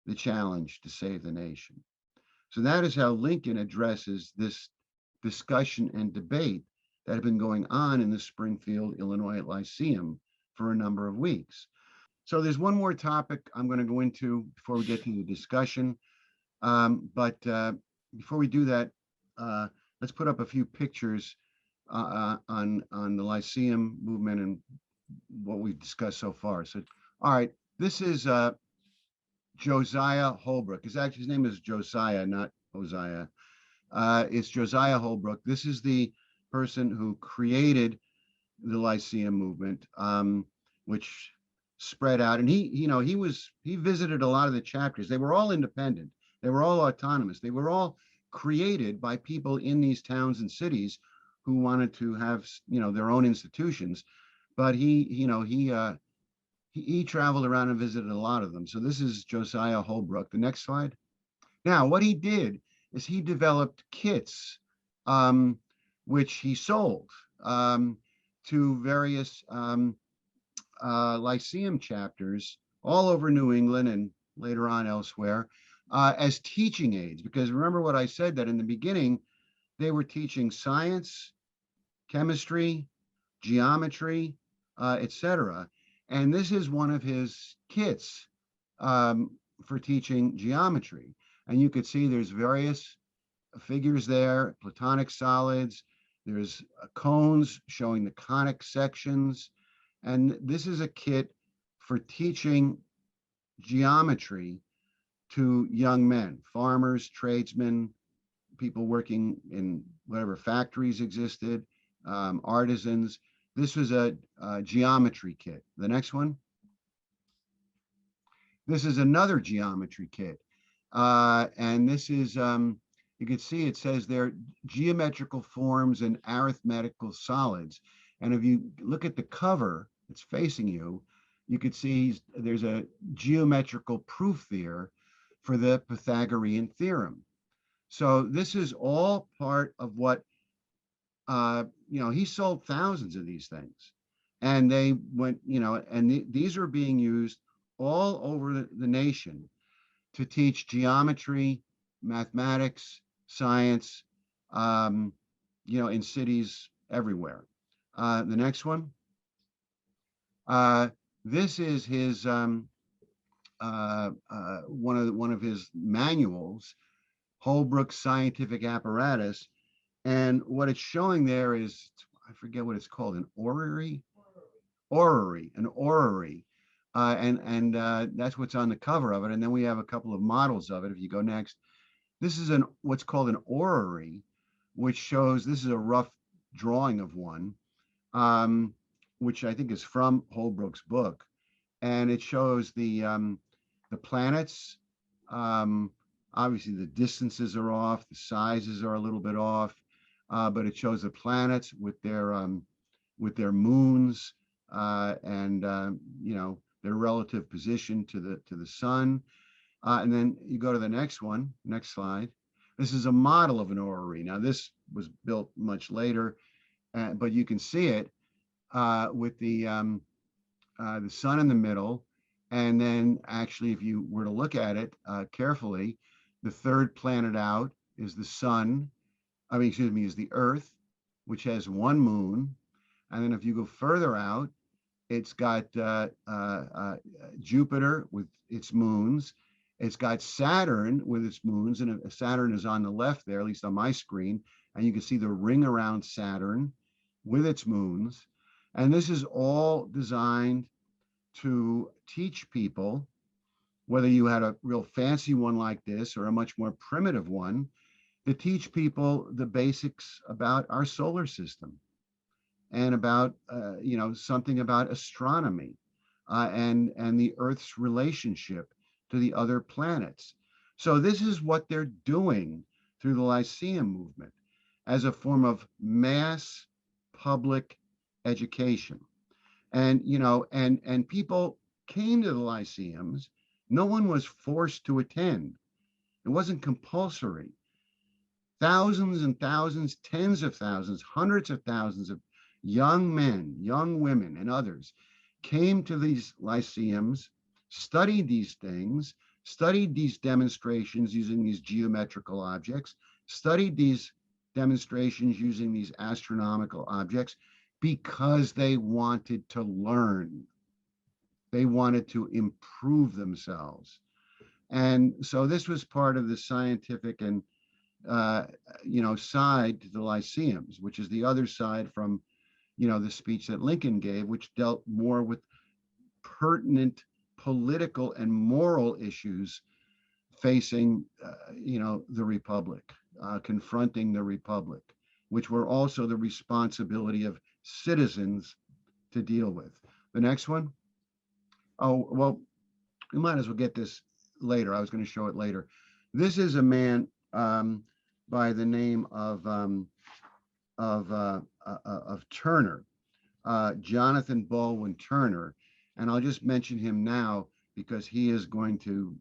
the challenge to save the nation. So that is how Lincoln addresses this discussion and debate that had been going on in the Springfield, Illinois Lyceum for a number of weeks. So there's one more topic I'm going to go into before we get to the discussion. But before we do that, let's put up a few pictures on the Lyceum movement and what we've discussed so far. So, all right, this is Josiah Holbrook. His name is Josiah, not Hosea. It's Josiah Holbrook. This is the person who created the Lyceum movement, which spread out. And he visited a lot of the chapters. They were all independent. They were all autonomous. They were all created by people in these towns and cities who wanted to have their own institutions. But he traveled around and visited a lot of them. So this is Josiah Holbrook. The next slide. Now, what he did is he developed kits, which he sold to various Lyceum chapters all over New England and later on elsewhere as teaching aids. Because remember what I said, that in the beginning, they were teaching science, chemistry, geometry, etc. And this is one of his kits for teaching geometry. And you could see there's various figures there, platonic solids, there's cones showing the conic sections. And this is a kit for teaching geometry to young men, farmers, tradesmen, people working in whatever factories existed, artisans. This was a geometry kit. The next one. This is another geometry kit. And this is, you can see it says there, geometrical forms and arithmetical solids. And if you look at the cover, it's facing you, you can see there's a geometrical proof there for the Pythagorean theorem. So this is all part of what, he sold thousands of these things. And they went, and these are being used all over the nation to teach geometry, mathematics, science, in cities everywhere. The next one. This is his one of his manuals, Holbrook's Scientific Apparatus, and what it's showing there is, I forget what it's called, an orrery. And that's what's on the cover of it. And then we have a couple of models of it. If you go next, this is what's called an orrery, which shows, this is a rough drawing of one, which I think is from Holbrook's book, and it shows the planets. Obviously, the distances are off, the sizes are a little bit off, but it shows the planets with their moons and their relative position to the sun. And then you go to the next one, next slide. This is a model of an orrery. Now, this was built much later, but you can see it with the sun in the middle. And then actually, if you were to look at it carefully, the third planet out is the sun. I mean, excuse me, is the Earth, which has one moon. And then if you go further out, it's got Jupiter with its moons. It's got Saturn with its moons, and Saturn is on the left there, at least on my screen. And you can see the ring around Saturn with its moons. And this is all designed to teach people, whether you had a real fancy one like this or a much more primitive one, to teach people the basics about our solar system and about something about astronomy and the Earth's relationship to the other planets. So this is what they're doing through the Lyceum movement as a form of mass public education. And and people came to the Lyceums. No one was forced to attend. It wasn't compulsory. Thousands and thousands, tens of thousands, hundreds of thousands of young men, young women, and others came to these lyceums, studied these things, studied these demonstrations using these geometrical objects, studied these demonstrations using these astronomical objects because they wanted to learn. They wanted to improve themselves. And so this was part of the scientific and side to the lyceums, which is the other side from the speech that Lincoln gave, which dealt more with pertinent political and moral issues facing, the Republic, confronting the Republic, which were also the responsibility of citizens to deal with. The next one. Oh, well, we might as well get this later. I was going to show it later. This is a man by the name of Turner, Jonathan Baldwin Turner, and I'll just mention him now because he is going to.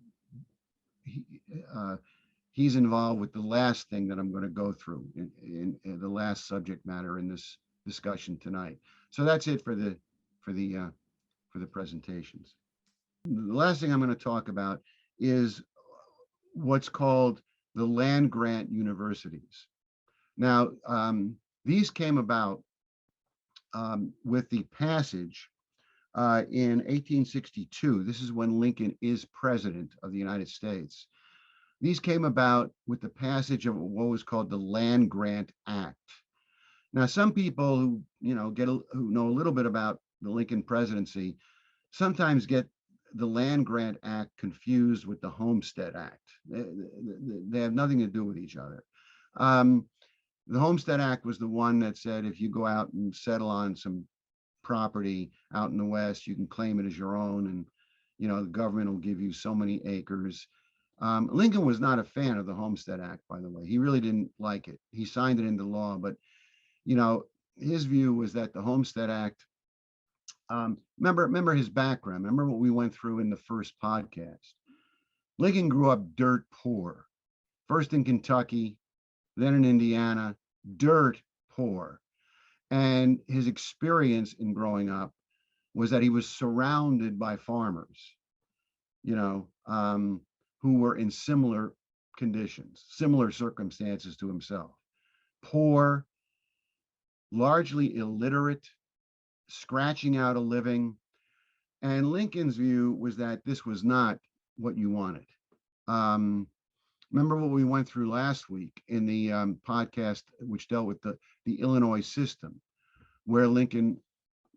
He's involved with the last thing that I'm going to go through in the last subject matter in this discussion tonight. So that's it for the presentations. The last thing I'm going to talk about is what's called the land grant universities. Now, these came about with the passage in 1862. This is when Lincoln is president of the United States. These came about with the passage of what was called the Land Grant Act. Now, some people who who know a little bit about the Lincoln presidency sometimes get the Land Grant Act confused with the Homestead Act. They have nothing to do with each other. The Homestead Act was the one that said if you go out and settle on some property out in the West, you can claim it as your own, and the government will give you so many acres. Lincoln was not a fan of the Homestead Act, by the way. He really didn't like it. He signed it into law, but his view was that the Homestead Act. Remember his background. Remember what we went through in the first podcast. Lincoln grew up dirt poor, first in Kentucky, then in Indiana, dirt poor. And his experience in growing up was that he was surrounded by farmers, who were in similar conditions, similar circumstances to himself. Poor, largely illiterate, scratching out a living. And Lincoln's view was that this was not what you wanted. Remember what we went through last week in the podcast, which dealt with the Illinois system, where Lincoln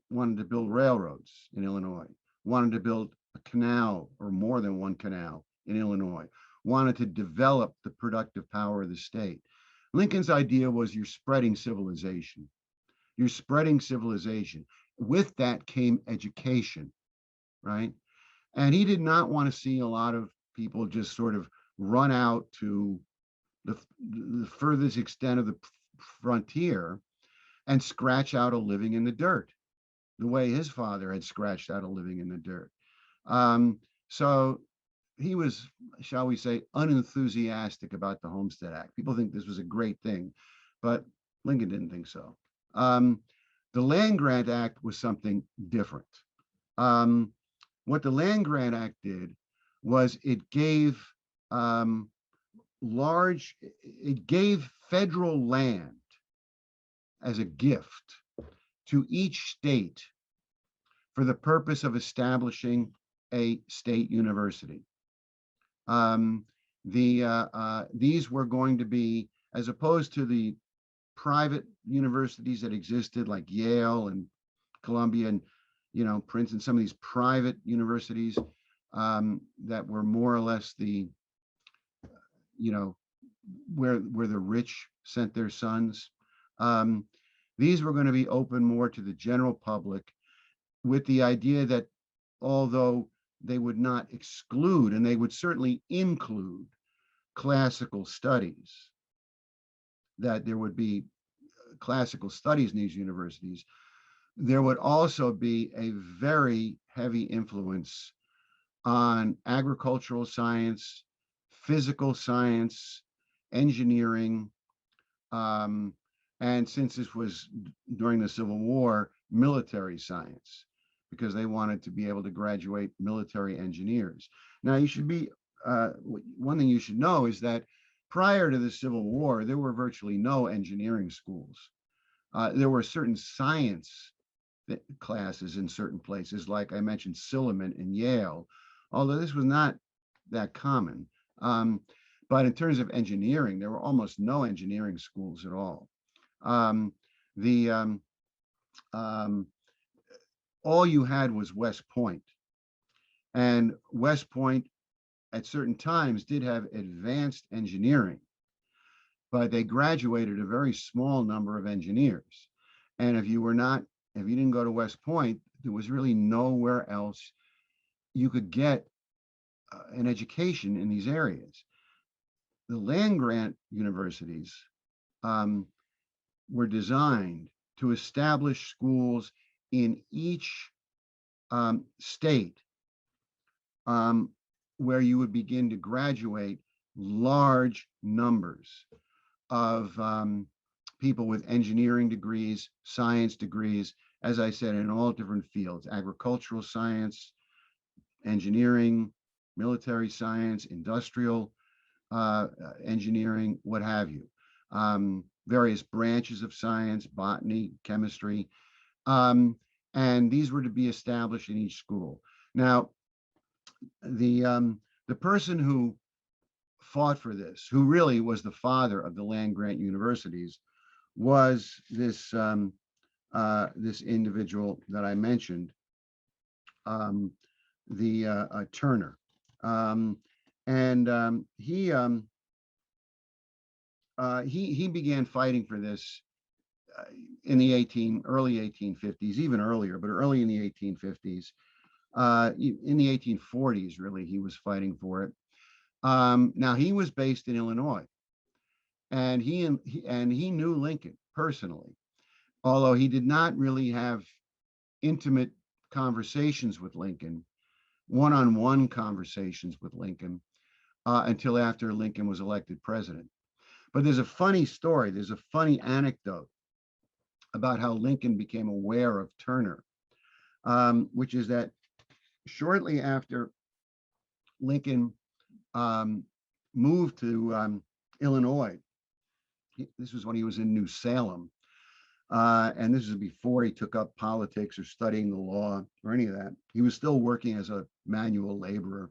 wanted to build railroads in Illinois, wanted to build a canal or more than one canal in Illinois, wanted to develop the productive power of the state. Lincoln's idea was you're spreading civilization. You're spreading civilization. With that came education, right? And he did not want to see a lot of people just sort of run out to the furthest extent of the frontier and scratch out a living in the dirt, the way his father had scratched out a living in the dirt. So he was, shall we say, unenthusiastic about the Homestead Act. People think this was a great thing, but Lincoln didn't think so. Um, the Land Grant Act was something different. Um, what the Land Grant Act did was um, it gave federal land as a gift to each state for the purpose of establishing a state university. Um, these were going to be, as opposed to the private universities that existed, like Yale and Columbia and Princeton, some of these private universities that were more or less the you know where the rich sent their sons. Um, these were going to be open more to the general public, with the idea that although they would not exclude, and they would certainly include, classical studies, that there would be classical studies in these universities, there would also be a very heavy influence on agricultural science, physical science, engineering, um, and since this was during the Civil War, military science, because they wanted to be able to graduate military engineers. Now, one thing you should know is that prior to the Civil War, there were virtually no engineering schools. There were certain science classes in certain places, like I mentioned, Silliman and Yale, although this was not that common. Um, but in terms of engineering, there were almost no engineering schools at all. Um, the all you had was West Point, and West Point at certain times did have advanced engineering, but they graduated a very small number of engineers. And if you didn't go to West Point, there was really nowhere else you could get an education in these areas. The land grant universities um, were designed to establish schools in each state um, where you would begin to graduate large numbers of people with engineering degrees, science degrees, as I said, in all different fields: agricultural science, engineering, military science, industrial engineering, what have you. Various branches of science, botany, chemistry. Um, and these were to be established in each school. Now, the person who fought for this, who really was the father of the land grant universities, was this individual that I mentioned, um, the Turner, and he began fighting for this in the early 1850s, even earlier, but early in the 1850s. In the 1840s, really, he was fighting for it. Now, he was based in Illinois, and he knew Lincoln personally, although he did not really have intimate conversations with Lincoln, one-on-one conversations with Lincoln, until after Lincoln was elected president. But there's a funny story, there's a funny anecdote about how Lincoln became aware of Turner, which is that shortly after Lincoln moved to Illinois, this was when he was in New Salem, and this is before he took up politics or studying the law or any of that. He was still working as a manual laborer,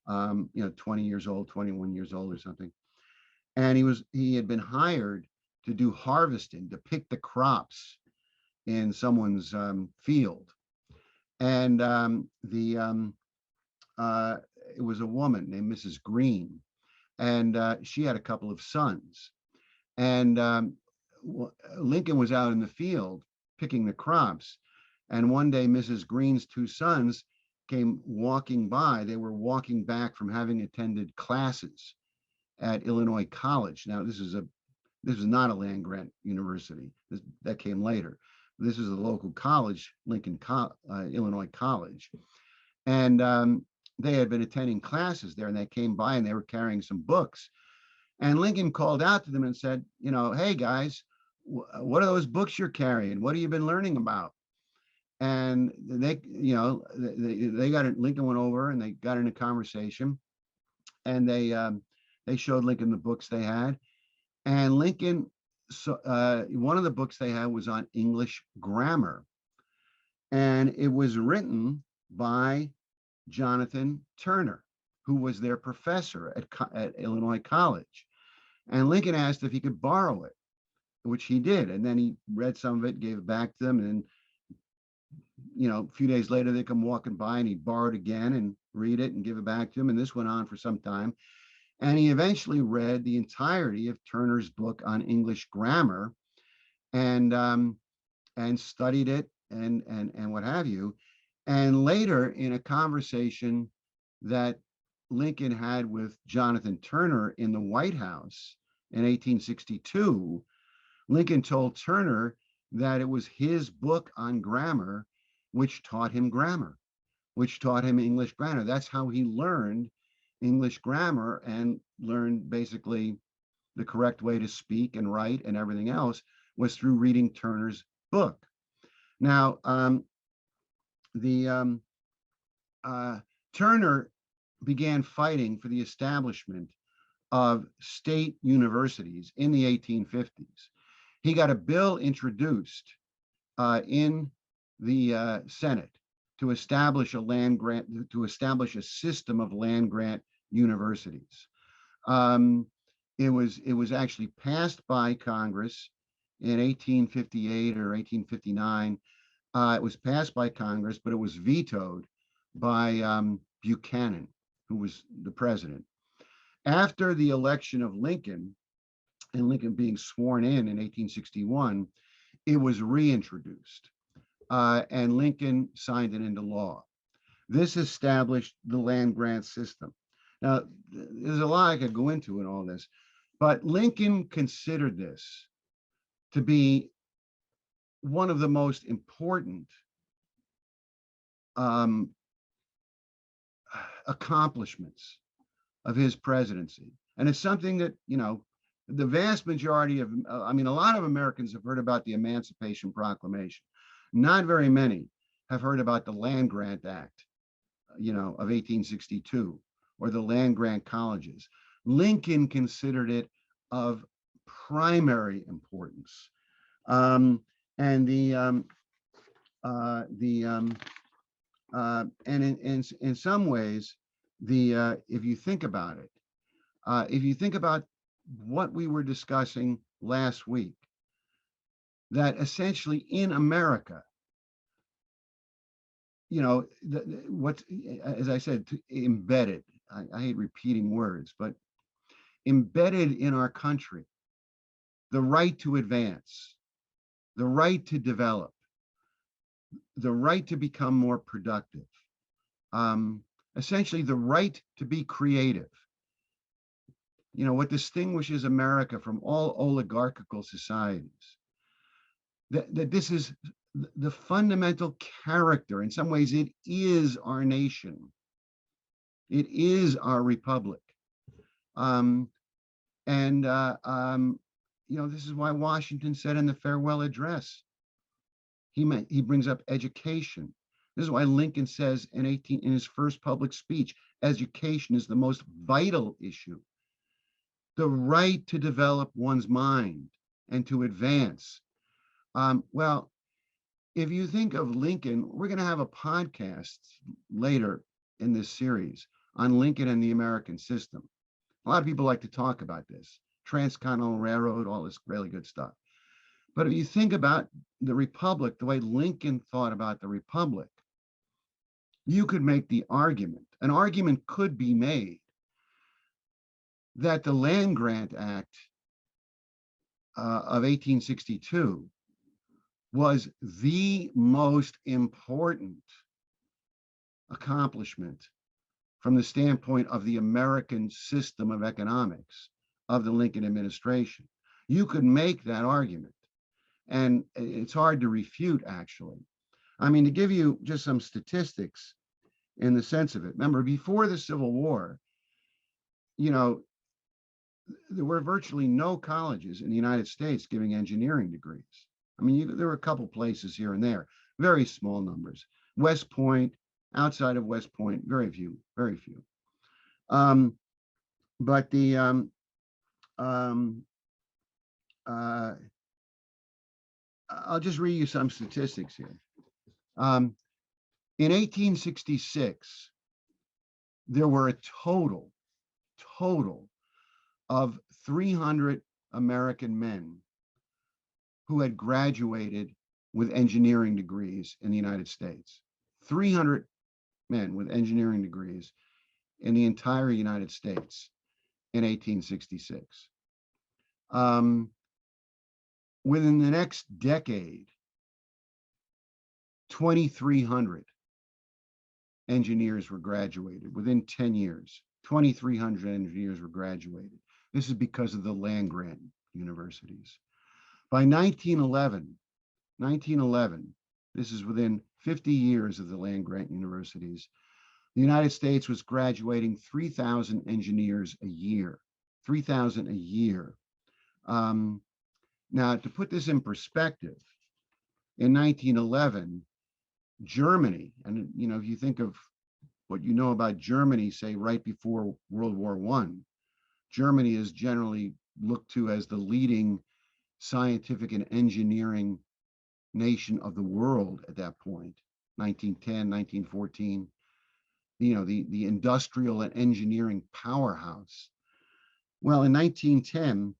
20 years old, 21 years old or something. And he had been hired to do harvesting, to pick the crops in someone's field. And it was a woman named Mrs. Green, and she had a couple of sons. And Lincoln was out in the field picking the crops. And one day, Mrs. Green's two sons came walking by. They were walking back from having attended classes at Illinois College. Now, this is not a land grant university. That came later. This is a local college, Illinois College. And they had been attending classes there, and they came by and they were carrying some books. And Lincoln called out to them and said, hey guys, what are those books you're carrying? What have you been learning about? And they got it. Lincoln went over and they got in a conversation, and they showed Lincoln the books they had. And Lincoln, so one of the books they had was on English grammar, and it was written by Jonathan Turner, who was their professor at Illinois College. And Lincoln asked if he could borrow it, which he did. And then he read some of it, gave it back to them. And a few days later, they come walking by and he borrowed again and read it and give it back to him. And this went on for some time. And he eventually read the entirety of Turner's book on English grammar, and studied it and what have you. And later, in a conversation that Lincoln had with Jonathan Turner in the White House in 1862, Lincoln told Turner that it was his book on grammar which taught him grammar, which taught him English grammar. That's how he learned English grammar and learned basically the correct way to speak and write and everything else, was through reading Turner's book. Now, Turner began fighting for the establishment of state universities in the 1850s. He got a bill introduced in the Senate to establish a land grant, to establish a system of land grant universities. It was actually passed by Congress in 1858 or 1859. It was passed by Congress, but it was vetoed by Buchanan, who was the president. After the election of Lincoln, and Lincoln being sworn in 1861, it was reintroduced, and Lincoln signed it into law. This established the land grant system. Now, there's a lot I could go into in all this, but Lincoln considered this to be one of the most important accomplishments of his presidency. And it's something that, the vast majority of, a lot of Americans have heard about the Emancipation Proclamation. Not very many have heard about the Land Grant Act, of 1862, or the land grant colleges. Lincoln considered it of primary importance. And in some ways, if you think about it, if you think about what we were discussing last week, that essentially in America, what, as I said, embedded, I hate repeating words, but embedded in our country, the right to advance, the right to develop, the right to become more productive, essentially the right to be creative. What distinguishes America from all oligarchical societies, that this is the fundamental character. In some ways, it is our nation. It is our republic. This is why Washington said in the farewell address, he brings up education. This is why Lincoln says in his first public speech, education is the most vital issue. The right to develop one's mind and to advance. Well, if you think of Lincoln, we're going to have a podcast later in this series on Lincoln and the American system. A lot of people like to talk about this, Transcontinental Railroad, all this really good stuff. But if you think about the Republic, the way Lincoln thought about the Republic, you could make the argument, an argument could be made, that the Land Grant Act of 1862 was the most important accomplishment from the standpoint of the American system of economics of the Lincoln administration. You could make that argument, and it's hard to refute, actually. To give you just some statistics, in the sense of it. Remember, before the Civil War, you know, there were virtually no colleges in the United States giving engineering degrees. I mean, there were a couple places here and there, very small numbers. West Point, outside of West Point, very few, very few. But the uh, I'll just read you some statistics here. In 1866, there were a total of 300 American men who had graduated with engineering degrees in the United States. 300 men with engineering degrees in the entire United States in 1866. Within the next decade, 2,300 engineers were graduated. Within 10 years, 2,300 engineers were graduated. This is because of the land grant universities. By 1911, this is within 50 years of the land grant universities, the United States was graduating 3,000 engineers a year, 3,000 a year. Now, to put this in perspective, in 1911, Germany, and if you think of what you know about Germany, say right before World War I, Germany is generally looked to as the leading scientific and engineering nation of the world at that point, 1910, 1914, the industrial and engineering powerhouse. Well, in 1910,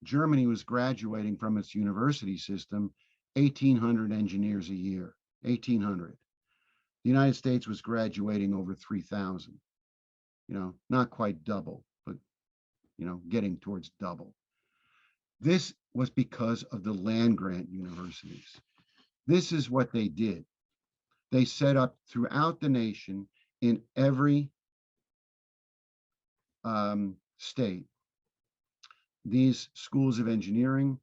Germany was graduating from its university system 1,800 engineers a year, 1,800. The United States was graduating over 3,000, not quite double, but, getting towards double. This was because of the land grant universities. This is what they did. They set up throughout the nation in every state these schools of engineering,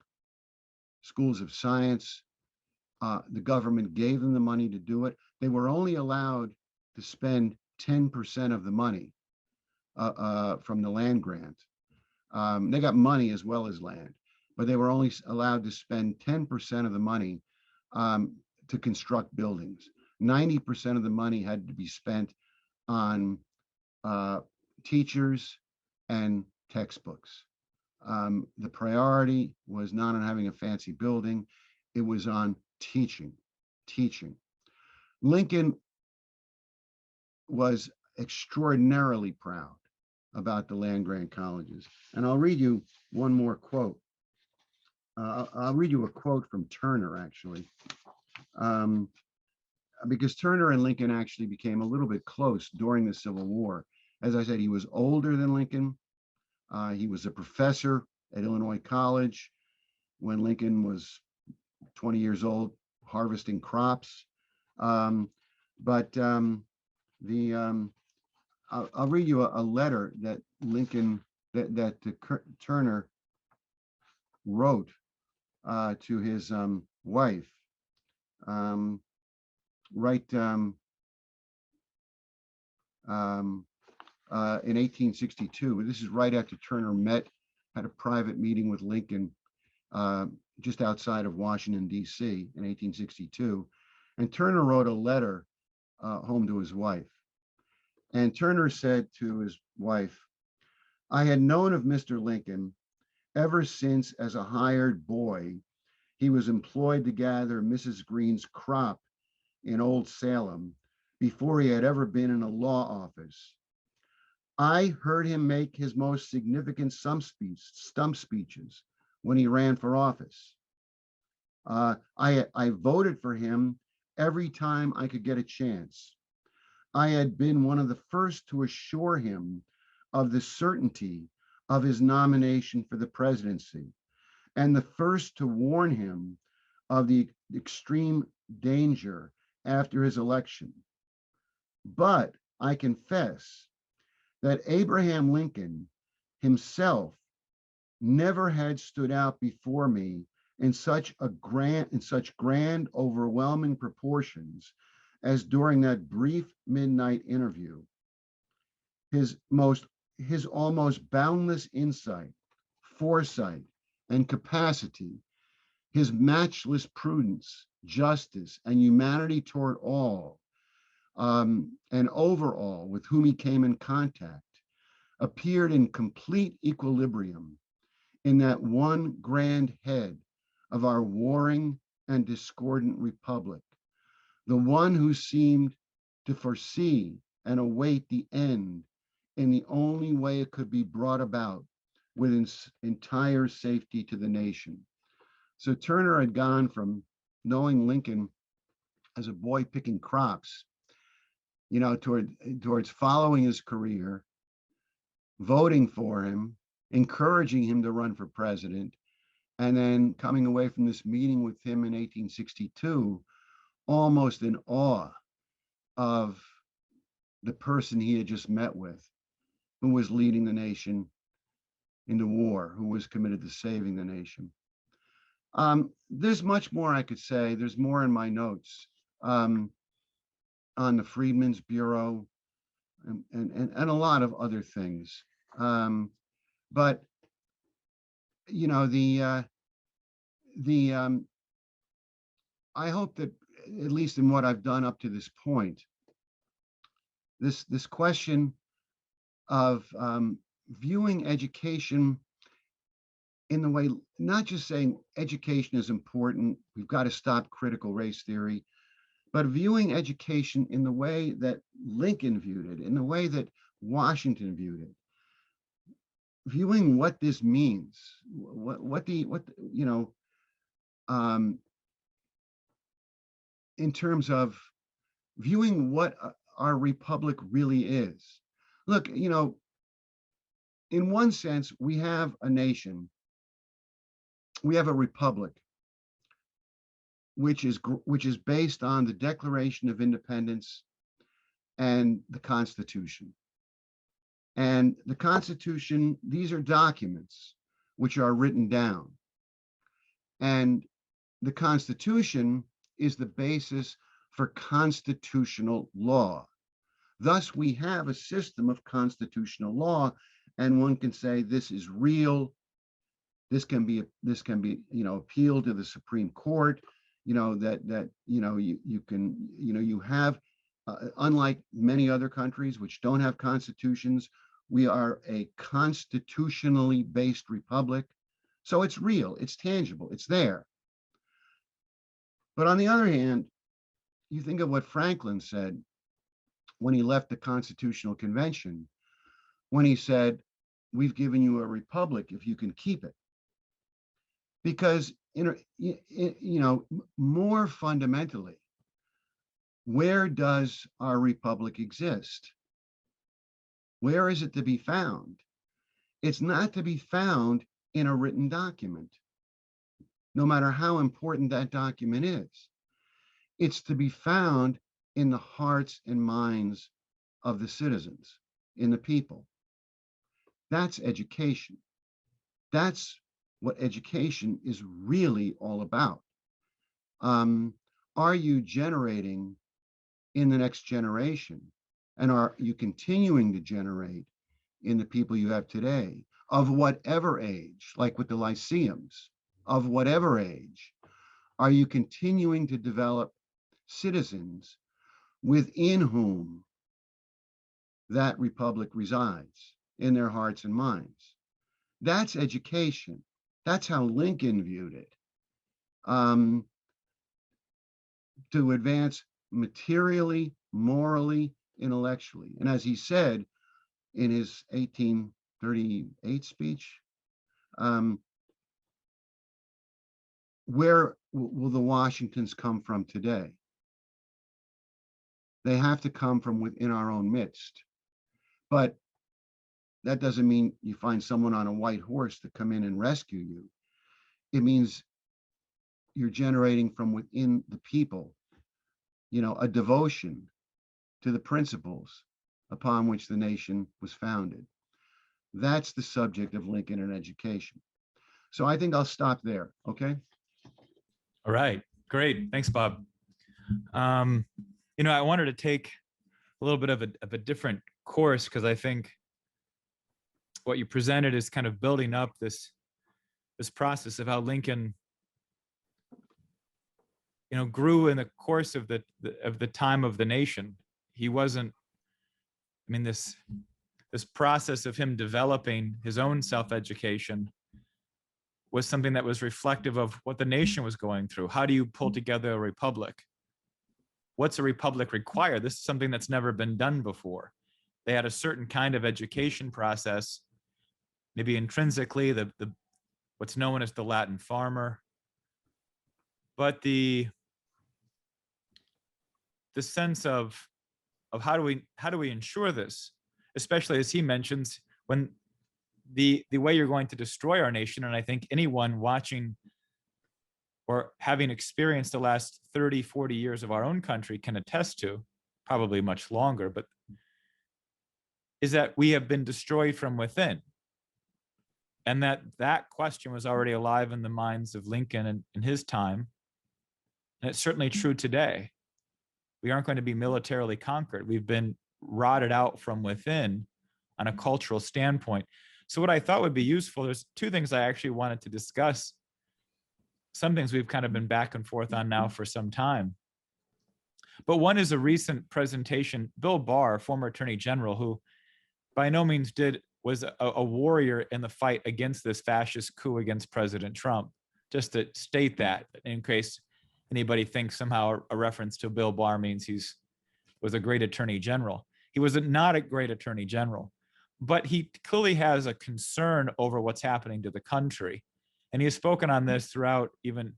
schools of science. The government gave them the money to do it. They were only allowed to spend 10% of the money from the land grant. They got money as well as land, but they were only allowed to spend 10% of the money to construct buildings. 90% of the money had to be spent on teachers and textbooks. The priority was not on having a fancy building. It was on teaching. Lincoln was extraordinarily proud about the land grant colleges. And I'll read you one more quote. I'll read you a quote from Turner, actually, because Turner and Lincoln actually became a little bit close during the Civil War. As I said, he was older than Lincoln. He was a professor at Illinois College when Lincoln was 20 years old, harvesting crops. I'll read you a letter that Turner wrote to his wife, in 1862. This is right after Turner had a private meeting with Lincoln just outside of Washington, D.C. in 1862. And Turner wrote a letter home to his wife. And Turner said to his wife, "I had known of Mr. Lincoln ever since, as a hired boy, he was employed to gather Mrs. Green's crop in Old Salem before he had ever been in a law office. I heard him make his most significant stump speeches when he ran for office. I voted for him every time I could get a chance. I had been one of the first to assure him of the certainty of his nomination for the presidency, and the first to warn him of the extreme danger after his election. But I confess that Abraham Lincoln himself never had stood out before me in such grand, overwhelming proportions as during that brief midnight interview, his most his almost boundless insight, foresight, and capacity, his matchless prudence, justice, and humanity toward all, and overall with whom he came in contact, appeared in complete equilibrium in that one grand head of our warring and discordant republic, the one who seemed to foresee and await the end in the only way it could be brought about with entire safety to the nation. So Turner had gone from knowing Lincoln as a boy picking crops, towards following his career, voting for him, encouraging him to run for president, and then coming away from this meeting with him in 1862, almost in awe of the person he had just met with, who was leading the nation into war, who was committed to saving the nation. There's much more I could say. There's more in my notes on the Freedmen's Bureau and a lot of other things. But I hope that at least in what I've done up to this point, this question of viewing education in the way, not just saying education is important, we've got to stop critical race theory, but viewing education in the way that Lincoln viewed it, in the way that Washington viewed it, viewing what this means, in terms of viewing what our republic really is. Look, in one sense, we have a nation, we have a republic, which is based on the Declaration of Independence and the Constitution. And the Constitution, these are documents which are written down. And the Constitution is the basis for constitutional law. Thus, we have a system of constitutional law, and one can say this is real. This can be appealed to the Supreme Court. You have, unlike many other countries which don't have constitutions, we are a constitutionally based republic. So it's real, it's tangible, it's there. But on the other hand, you think of what Franklin said when he left the Constitutional Convention, when he said, "We've given you a republic if you can keep it." Because, more fundamentally, where does our republic exist? Where is it to be found? It's not to be found in a written document, no matter how important that document is. It's to be found in the hearts and minds of the citizens, in the people. That's education. That's what education is really all about. Are you generating in the next generation, and are you continuing to generate in the people you have today, of whatever age, like with the Lyceums, of whatever age, are you continuing to develop citizens within whom that republic resides, in their hearts and minds? That's education. That's how Lincoln viewed it. To advance materially, morally, intellectually. And as he said in his 1838 speech, where will the Washingtons come from today? They have to come from within our own midst. But that doesn't mean you find someone on a white horse to come in and rescue you. It means you're generating from within the people, a devotion to the principles upon which the nation was founded. That's the subject of Lincoln and education. So I think I'll stop there. Okay. All right. Great. Thanks, Bob. I wanted to take a little bit of a different course because I think what you presented is kind of building up this process of how Lincoln, grew in the course of the time of the nation. He wasn't, this process of him developing his own self-education was something that was reflective of what the nation was going through. How do you pull together a republic? What's a republic require? This is something that's never been done before. They had a certain kind of education process, maybe intrinsically, the what's known as the Latin farmer. But the sense of how do we ensure this, especially as he mentions, when the way you're going to destroy our nation, and I think anyone watching or having experienced the last 30, 40 years of our own country can attest to, probably much longer, but is that we have been destroyed from within. And that question was already alive in the minds of Lincoln in his time. And it's certainly true today. We aren't going to be militarily conquered. We've been rotted out from within on a cultural standpoint. So what I thought would be useful, there's two things I actually wanted to discuss. Some things we've kind of been back and forth on now for some time. But one is a recent presentation, Bill Barr, former Attorney General, who by no means was a warrior in the fight against this fascist coup against President Trump. Just to state that, in case anybody thinks somehow a reference to Bill Barr means was a great Attorney General. He was not a great Attorney General, but he clearly has a concern over what's happening to the country. And he has spoken on this throughout, even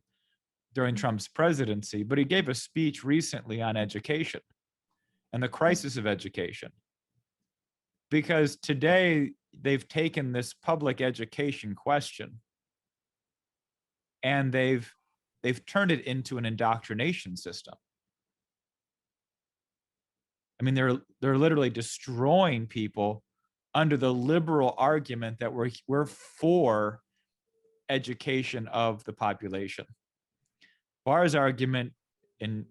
during Trump's presidency, but he gave a speech recently on education and the crisis of education. Because today they've taken this public education question and they've turned it into an indoctrination system. I mean, they're literally destroying people under the liberal argument that we're for education of the population. Barr's argument, in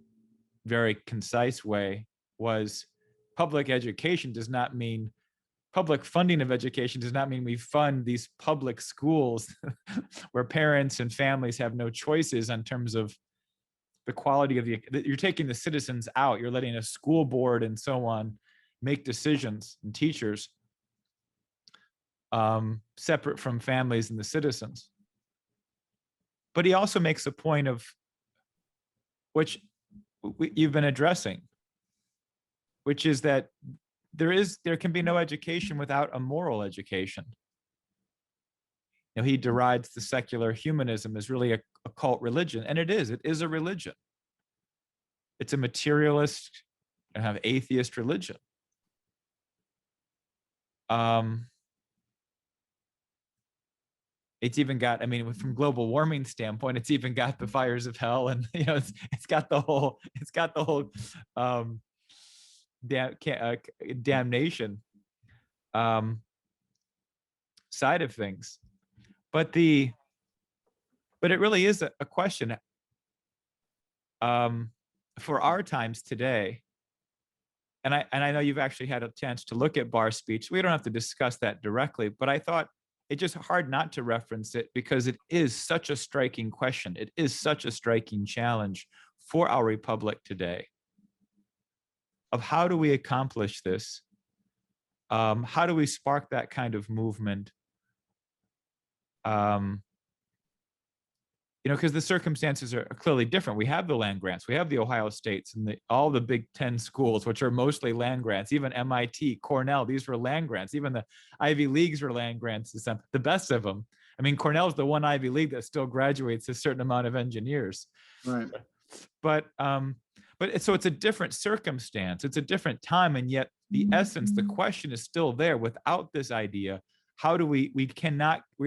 very concise way, was public education does not mean public funding of education does not mean we fund these public schools where parents and families have no choices in terms of the quality of you're taking the citizens out. You're letting a school board and so on make decisions, and teachers separate from families and the citizens. But he also makes a point of which you've been addressing, which is that there can be no education without a moral education. He derides the secular humanism as really a cult religion, and it is a religion. It's a materialist and atheist religion. It's even got, from global warming standpoint, it's even got the fires of hell, and it's got the whole damnation side of things. But it really is a question for our times today. And I know you've actually had a chance to look at Barr's speech. We don't have to discuss that directly, but I thought it's just hard not to reference it because it is such a striking question. It is such a striking challenge for our republic today of how do we accomplish this? How do we spark that kind of movement? Because the circumstances are clearly different. We have the land grants, we have the Ohio States and all the Big Ten schools, which are mostly land grants, even MIT, Cornell, these were land grants. Even the Ivy Leagues were land grants, the best of them. Cornell's the one Ivy League that still graduates a certain amount of engineers. Right. But so it's a different circumstance, it's a different time, and yet the essence, the question is still there. Without this idea, how do we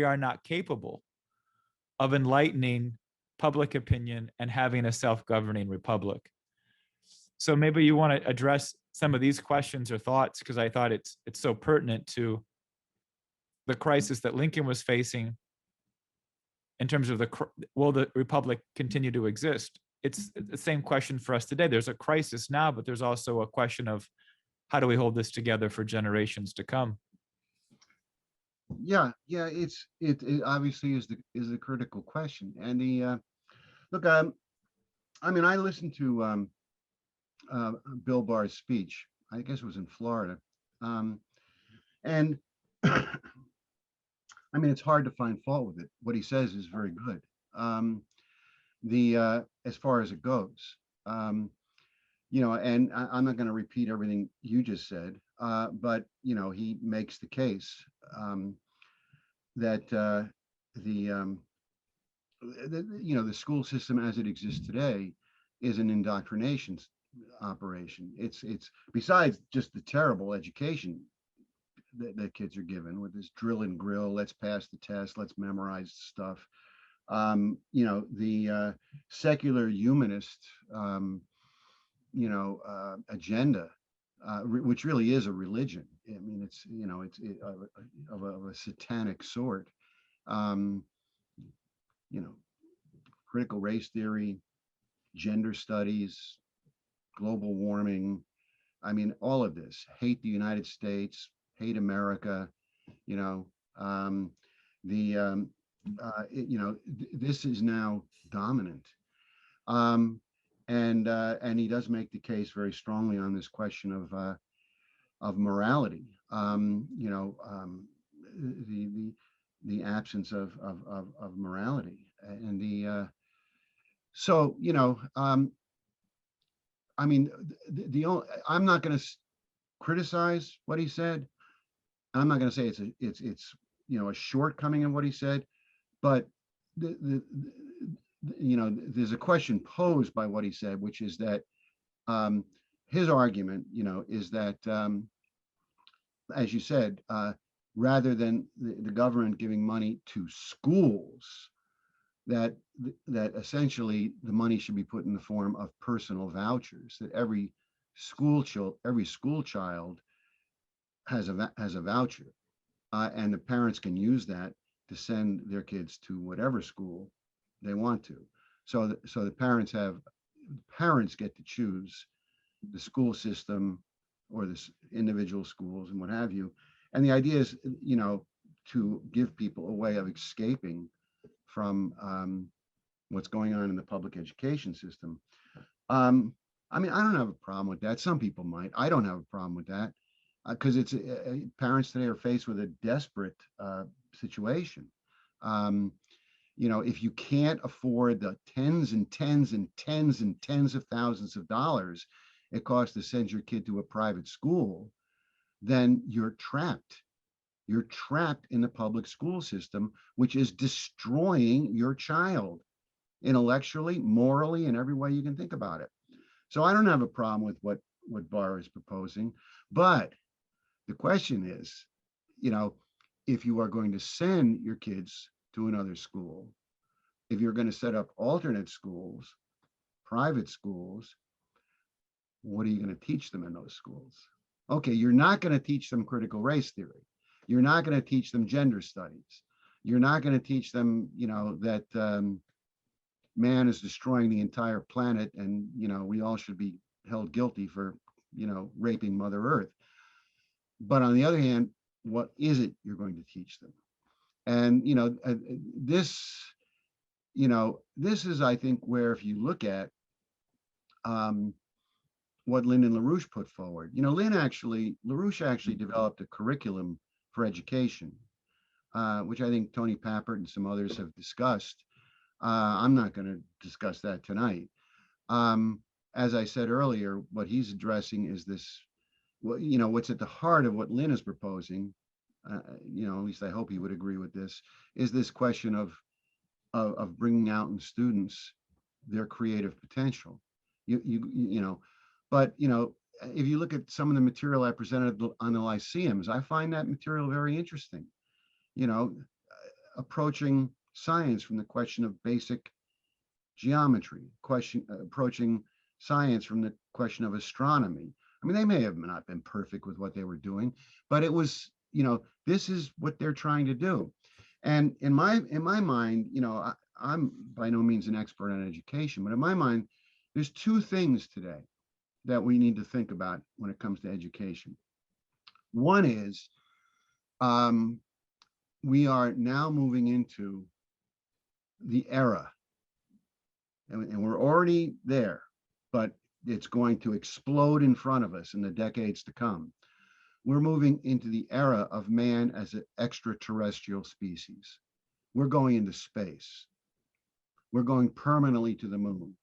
are not capable of enlightening public opinion and having a self-governing republic. So maybe you want to address some of these questions or thoughts, because I thought it's so pertinent to the crisis that Lincoln was facing in terms of will the republic continue to exist? it's the same question for us today. There's a crisis now, but there's also a question of how do we hold this together for generations to come? Yeah, it obviously is the critical question. And the look, I mean, I listened to Bill Barr's speech. I guess it was in Florida, and I mean, it's hard to find fault with it. What he says is very good. The As far as it goes, and I'm not going to repeat everything you just said, but he makes the case that the the school system as it exists today is an indoctrination operation. It's besides just the terrible education that kids are given with this drill and grill, let's pass the test, let's memorize stuff. The secular humanist, agenda, which really is a religion. I mean, of a satanic sort. Um, you know, Critical race theory, gender studies, global warming. I mean, all of this, hate the United States, hate America, you know, um, this is now dominant. And he does make the case very strongly on this question of morality. The absence of morality and I mean, I'm not going to criticize what he said. I'm not going to say it's a shortcoming in what he said, but there's a question posed by what he said, which is that his argument, is that as you said, rather than the government giving money to schools, that essentially the money should be put in the form of personal vouchers. That every school child has a voucher, and the parents can use that to send their kids to whatever school they want to. So the parents get to choose the school system or the individual schools and what have you. And the idea is, to give people a way of escaping from what's going on in the public education system. I mean, I don't have a problem with that. Some people might. I don't have a problem with that because parents today are faced with a desperate situation. If you can't afford the tens and tens and tens and tens of thousands of dollars it costs to send your kid to a private school, then you're trapped. You're trapped in the public school system, which is destroying your child intellectually, morally, in every way you can think about it. So I don't have a problem with what Barr is proposing. But the question is, if you are going to send your kids to another school, if you're going to set up alternate schools, private schools, what are you going to teach them in those schools? Okay, you're not going to teach them critical race theory. You're not going to teach them gender studies. You're not going to teach them, that man is destroying the entire planet and, we all should be held guilty for, raping Mother Earth. But on the other hand, what is it you're going to teach them? And, this is, I think, where if you look at what Lyndon LaRouche put forward, LaRouche actually developed a curriculum for education, which I think Tony Pappert and some others have discussed. I'm not going to discuss that tonight. As I said earlier, what he's addressing is this, what's at the heart of what Lynn is proposing, at least I hope he would agree with this, is this question of bringing out in students their creative potential. But if you look at some of the material I presented on the Lyceums, I find that material very interesting. Approaching science from the question of basic geometry, approaching science from the question of astronomy. I mean, they may have not been perfect with what they were doing, but it was, this is what they're trying to do. And in my mind, I'm by no means an expert on education, but in my mind, there's two things today that we need to think about when it comes to education. One is um, we are now moving into the era, and we're already there, but it's going to explode in front of us in the decades to come. We're moving into the era of man as an extraterrestrial species. We're going into space. We're going permanently to the moon.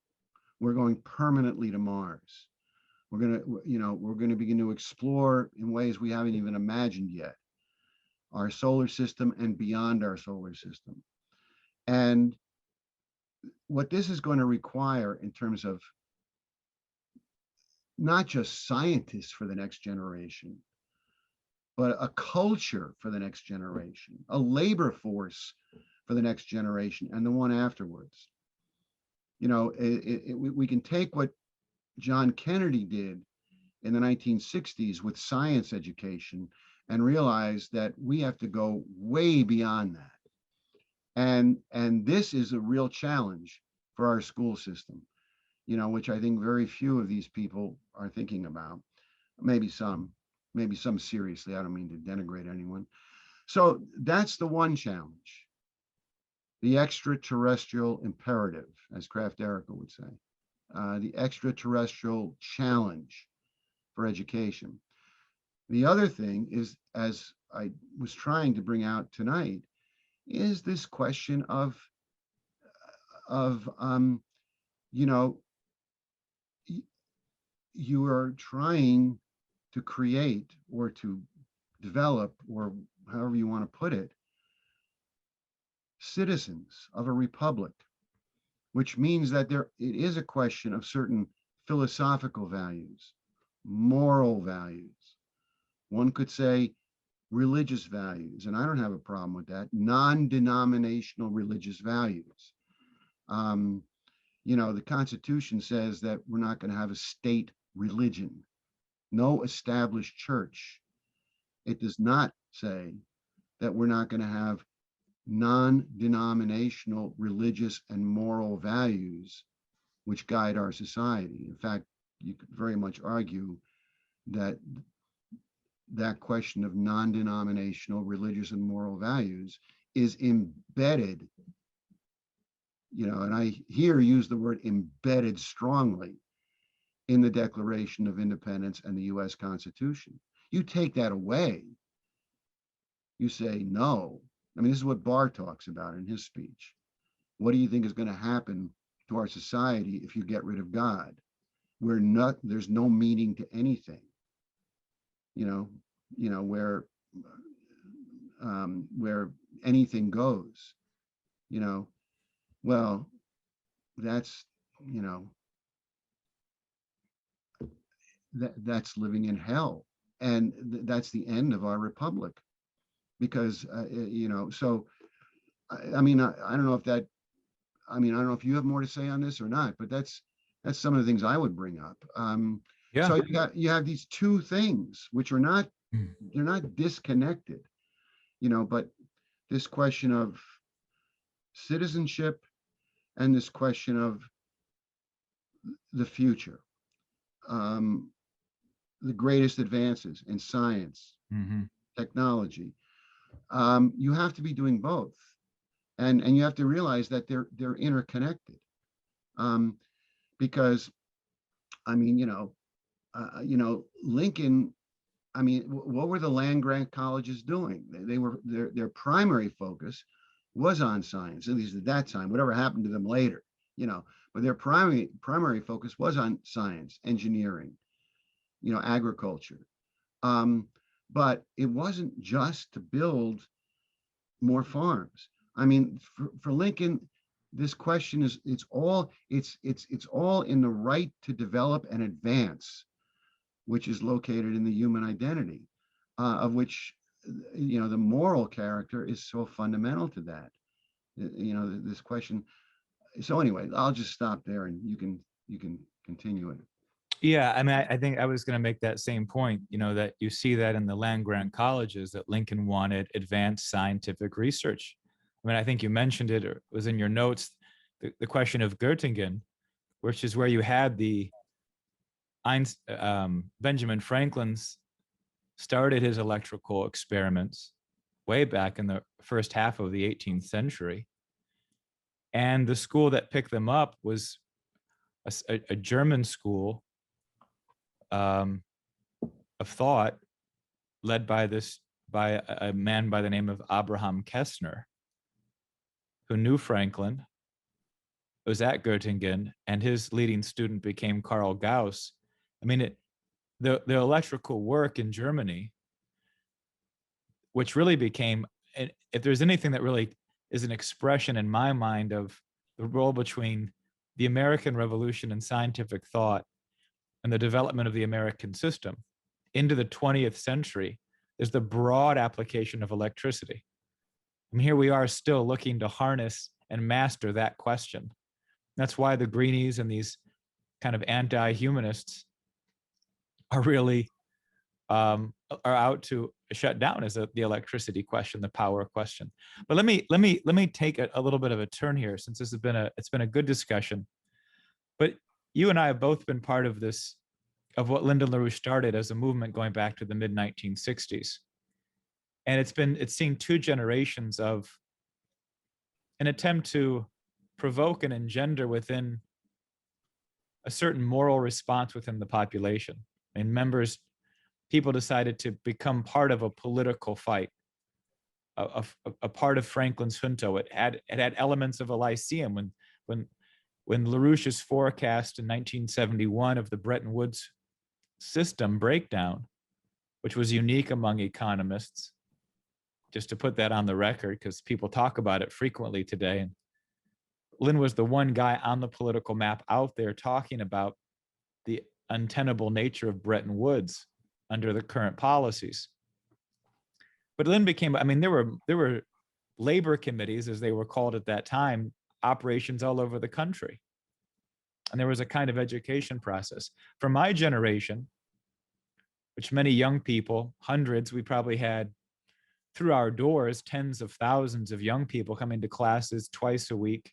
We're going permanently to Mars. We're going to begin to explore in ways we haven't even imagined yet, our solar system and beyond our solar system. And what this is going to require in terms of not just scientists for the next generation, but a culture for the next generation, a labor force for the next generation and the one afterwards. We can take what John Kennedy did in the 1960s with science education and realize that we have to go way beyond that. And this is a real challenge for our school system, which I think very few of these people are thinking about. Maybe some seriously. I don't mean to denigrate anyone. So that's the one challenge, the extraterrestrial imperative, as Kraft Erica would say, the extraterrestrial challenge for education. The other thing is, as I was trying to bring out tonight, is this question of you know you are trying to create or to develop, or however you want to put it, citizens of a republic, which means that it is a question of certain philosophical values, moral values. One could say religious values, and I don't have a problem with that, non-denominational religious values. Um, the Constitution says that we're not going to have a state religion, no established church. It does not say that we're not going to have non-denominational religious and moral values which guide our society. In fact, you could very much argue that that question of non-denominational religious and moral values is embedded, and I here use the word embedded strongly in the Declaration of Independence and the US Constitution. You take that away, you say no. I mean, this is what Barr talks about in his speech. What do you think is going to happen to our society if you get rid of God? There's no meaning to anything, where anything goes, well, that's, that's living in hell. And that's the end of our republic. Because, so, I mean, I don't know if that, I don't know if you have more to say on this or not, but that's some of the things I would bring up. Yeah. So you have these two things, which are not, they're not disconnected, but this question of citizenship and this question of the future, the greatest advances in science, technology. You have to be doing both, and you have to realize that they're interconnected, because Lincoln. What were the land grant colleges doing? They were their primary focus was on science, at least at that time. Whatever happened to them later, but their primary focus was on science, engineering, agriculture. But it wasn't just to build more farms. For Lincoln, this question is it's all in the right to develop and advance, which is located in the human identity, of which the moral character is so fundamental to that. This question. So anyway, I'll just stop there, and you can continue it. Yeah, I think I was going to make that same point, that you see that in the land grant colleges that Lincoln wanted advanced scientific research. I mean, I think you mentioned it, or it was in your notes, the question of Göttingen, which is where you had the Benjamin Franklin's started his electrical experiments way back in the first half of the 18th century. And the school that picked them up was a German school of thought led by a man by the name of Abraham Kestner, who knew Franklin, was at Göttingen, and his leading student became Karl Gauss. I mean, the electrical work in Germany, which really became, if there's anything that really is an expression in my mind of the role between the American Revolution and scientific thought and the development of the American system into the 20th century, is the broad application of electricity. And here we are still looking to harness and master that question. That's why the greenies and these kind of anti-humanists are really are out to shut down as the electricity question, the power question. But let me take a little bit of a turn here, since this has been it's been a good discussion. But you and I have both been part of this, of what Lyndon LaRouche started as a movement going back to the mid 1960s, and it's seen two generations of an attempt to provoke and engender within a certain moral response within the population. And people decided to become part of a political fight, a part of Franklin's junto. It had elements of a Lyceum when LaRouche's forecast in 1971 of the Bretton Woods system breakdown, which was unique among economists, just to put that on the record, because people talk about it frequently today. And Lynn was the one guy on the political map out there talking about the untenable nature of Bretton Woods under the current policies. But Lynn became, I mean, there were labor committees, as they were called at that time, operations all over the country. And there was a kind of education process. For my generation, which many young people, hundreds, we probably had through our doors, tens of thousands of young people coming to classes twice a week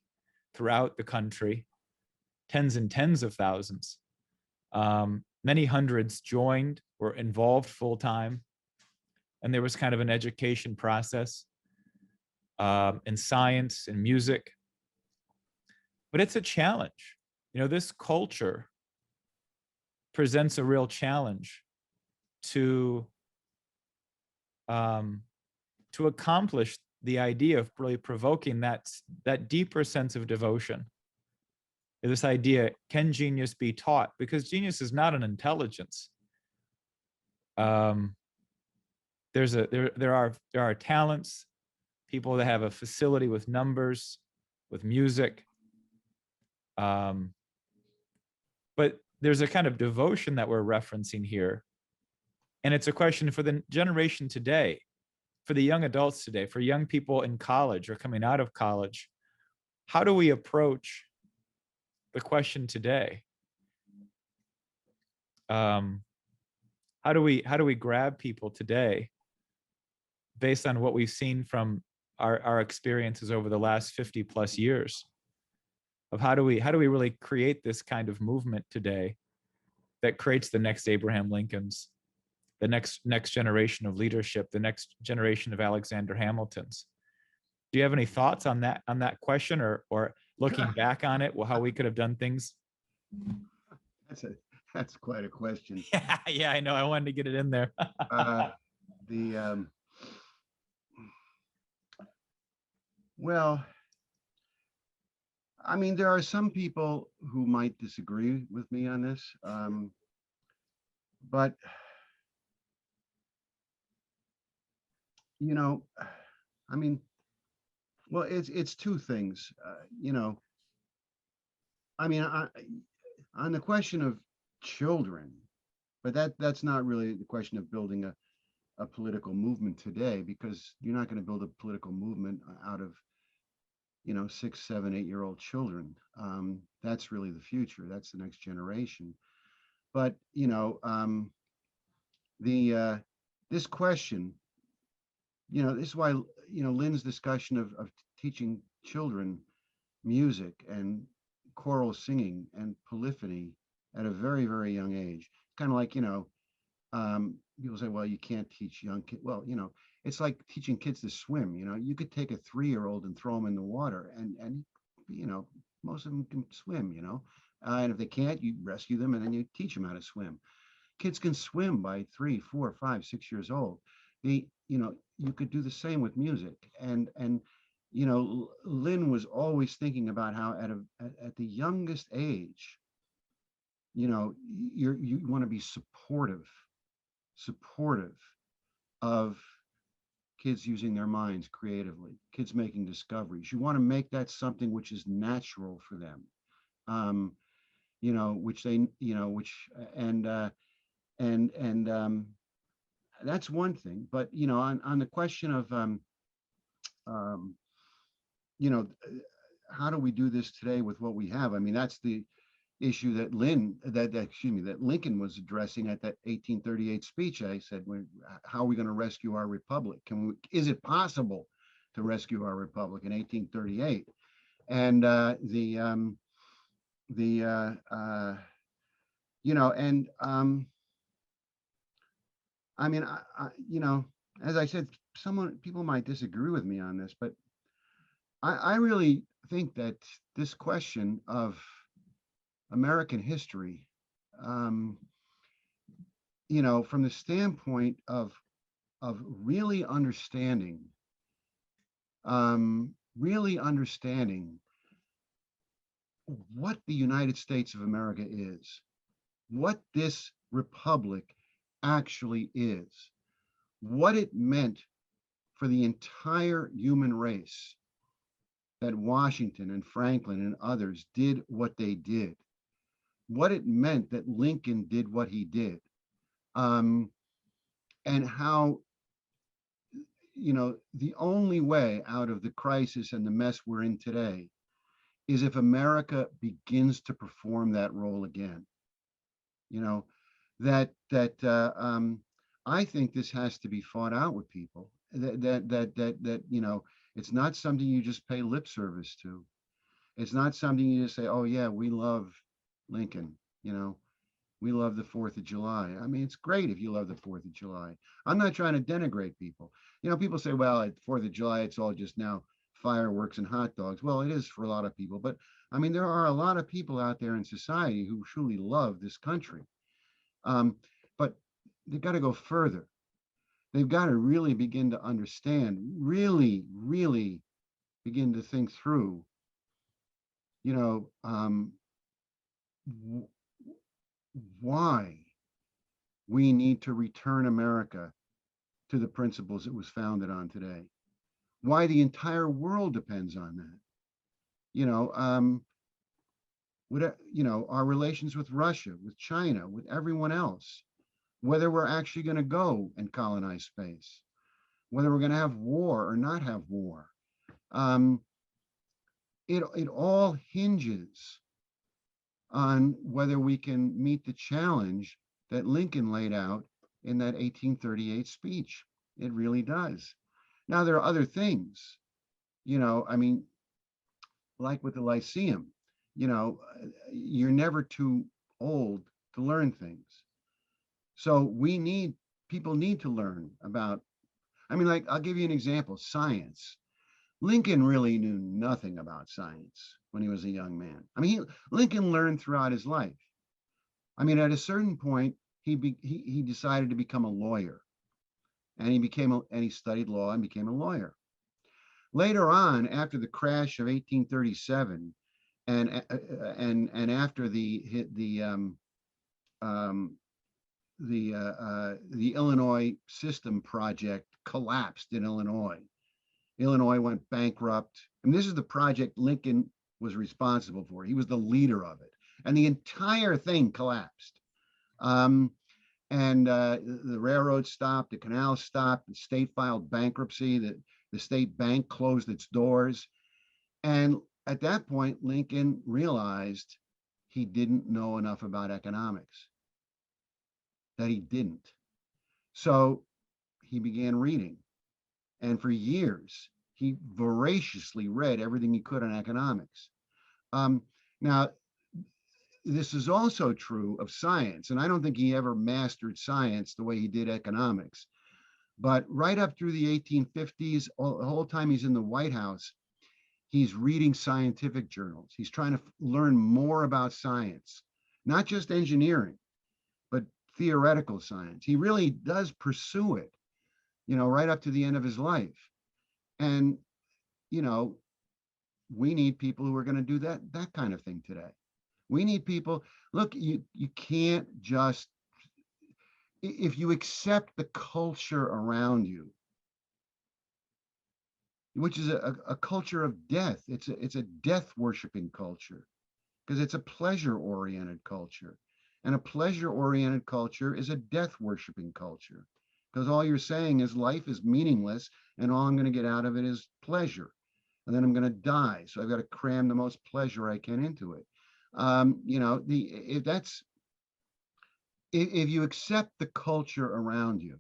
throughout the country, tens and tens of thousands. Many hundreds joined, were involved full time, and there was kind of an education process in science and music. But it's a challenge. You know, this culture presents a real challenge to accomplish the idea of really provoking that deeper sense of devotion. This idea, can genius be taught? Because genius is not an intelligence. There are talents, people that have a facility with numbers, with music, but there's a kind of devotion that we're referencing here, and it's a question for the generation today, for the young adults today, for young people in college or coming out of college. How do we approach the question today? How do we grab people today based on what we've seen from our experiences over the last 50 plus years, of how do we really create this kind of movement today that creates the next Abraham Lincolns, the next generation of leadership, the next generation of Alexander Hamiltons? Do you have any thoughts on that question, or looking back on it, well, how we could have done things? That's quite a question. Yeah, I know. I wanted to get it in there. Well, I mean, there are some people who might disagree with me on this, but you know, I mean, well, it's two things. You know, I mean, on the question of children, but that's not really the question of building a political movement today, because you're not going to build a political movement out of 6, 7, 8-year-old children. That's really the future. That's the next generation. But this question, this is why Lynn's discussion of teaching children music and choral singing and polyphony at a very, very young age. Kind of like, people say, well, you can't teach young kids. Well, it's like teaching kids to swim. You could take a 3-year-old and throw them in the water, and you know, most of them can swim. And if they can't, you rescue them and then you teach them how to swim. Kids can swim by 3, 4, 5, 6 years old. You could do the same with music. And Lynn was always thinking about how at the youngest age, you want to be supportive of kids using their minds creatively, kids making discoveries. You want to make that something which is natural for them, which they, which and that's one thing. But on the question of um, you know, how do we do this today with what we have? I mean, that's the issue that Lincoln was addressing at that 1838 speech. I said, how are we going to rescue our republic? Is it possible to rescue our republic in 1838? And I mean, as I said, people might disagree with me on this, but I really think that this question of American history, from the standpoint of really understanding, what the United States of America is, what this republic actually is, what it meant for the entire human race, that Washington and Franklin and others did what they did, what it meant that Lincoln did what he did, and how, the only way out of the crisis and the mess we're in today is if America begins to perform that role again. I think this has to be fought out with people. It's not something you just pay lip service to. It's not something you just say, oh yeah, we love Lincoln, we love the 4th of July. I mean, it's great if you love the 4th of July. I'm not trying to denigrate people. People say, well, at 4th of July, it's all just now fireworks and hot dogs. Well, it is for a lot of people, but I mean, there are a lot of people out there in society who truly love this country. But they've got to go further. They've got to really begin to understand, really, really begin to think through, why we need to return America to the principles it was founded on today, why the entire world depends on that. Our relations with Russia, with China, with everyone else, whether we're actually going to go and colonize space, whether we're going to have war or not have war. It all hinges on whether we can meet the challenge that Lincoln laid out in that 1838 speech. It really does. Now, there are other things, I mean, like with the Lyceum, you're never too old to learn things. So people need to learn about, I mean, like, I'll give you an example, science. Lincoln really knew nothing about science when he was a young man. I mean, Lincoln learned throughout his life. I mean, at a certain point, he decided to become a lawyer, and he studied law and became a lawyer. Later on, after the crash of 1837, and after the Illinois system project collapsed in Illinois. Illinois went bankrupt. And this is the project Lincoln was responsible for. He was the leader of it. And the entire thing collapsed. The railroad stopped, the canal stopped, the state filed bankruptcy, the state bank closed its doors. And at that point, Lincoln realized he didn't know enough about economics, that he didn't. So he began reading. And for years, He voraciously read everything he could on economics. Um, Now, this is also true of science, and I don't think he ever mastered science the way he did economics. But right up through the 1850s, the whole time he's in the White House, he's reading scientific journals. He's trying to learn more about science, not just engineering, but theoretical science. He really does pursue it, right up to the end of his life. And, you know, we need people who are going to do that kind of thing today. We need people. Look, you can't just, if you accept the culture around you, which is a culture of death. It's a death worshiping culture because it's a pleasure oriented culture. And a pleasure oriented culture is a death worshiping culture because all you're saying is life is meaningless and all I'm going to get out of it is pleasure. And then I'm going to die. So I've got to cram the most pleasure I can into it. If you accept the culture around you,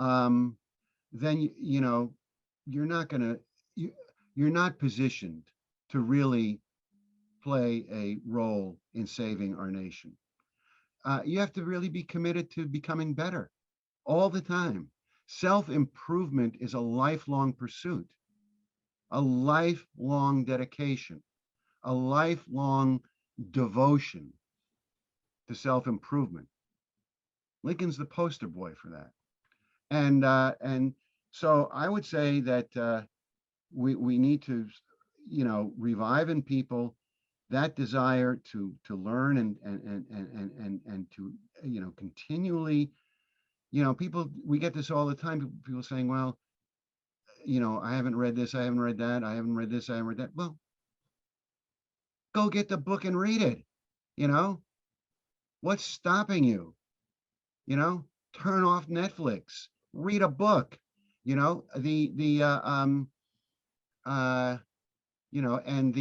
um, then you're not going to you're not positioned to really play a role in saving our nation. You have to really be committed to becoming better all the time. Self improvement is a lifelong pursuit, a lifelong dedication, a lifelong devotion to self improvement. Lincoln's the poster boy for that. And so I would say that we need to, revive in people that desire to learn and to, continually, people, we get this all the time. People saying, well, I haven't read this, I haven't read that, I haven't read this, I haven't read that. Well, go get the book and read it. You know, what's stopping you? You know, turn off Netflix, read a book. Uh, and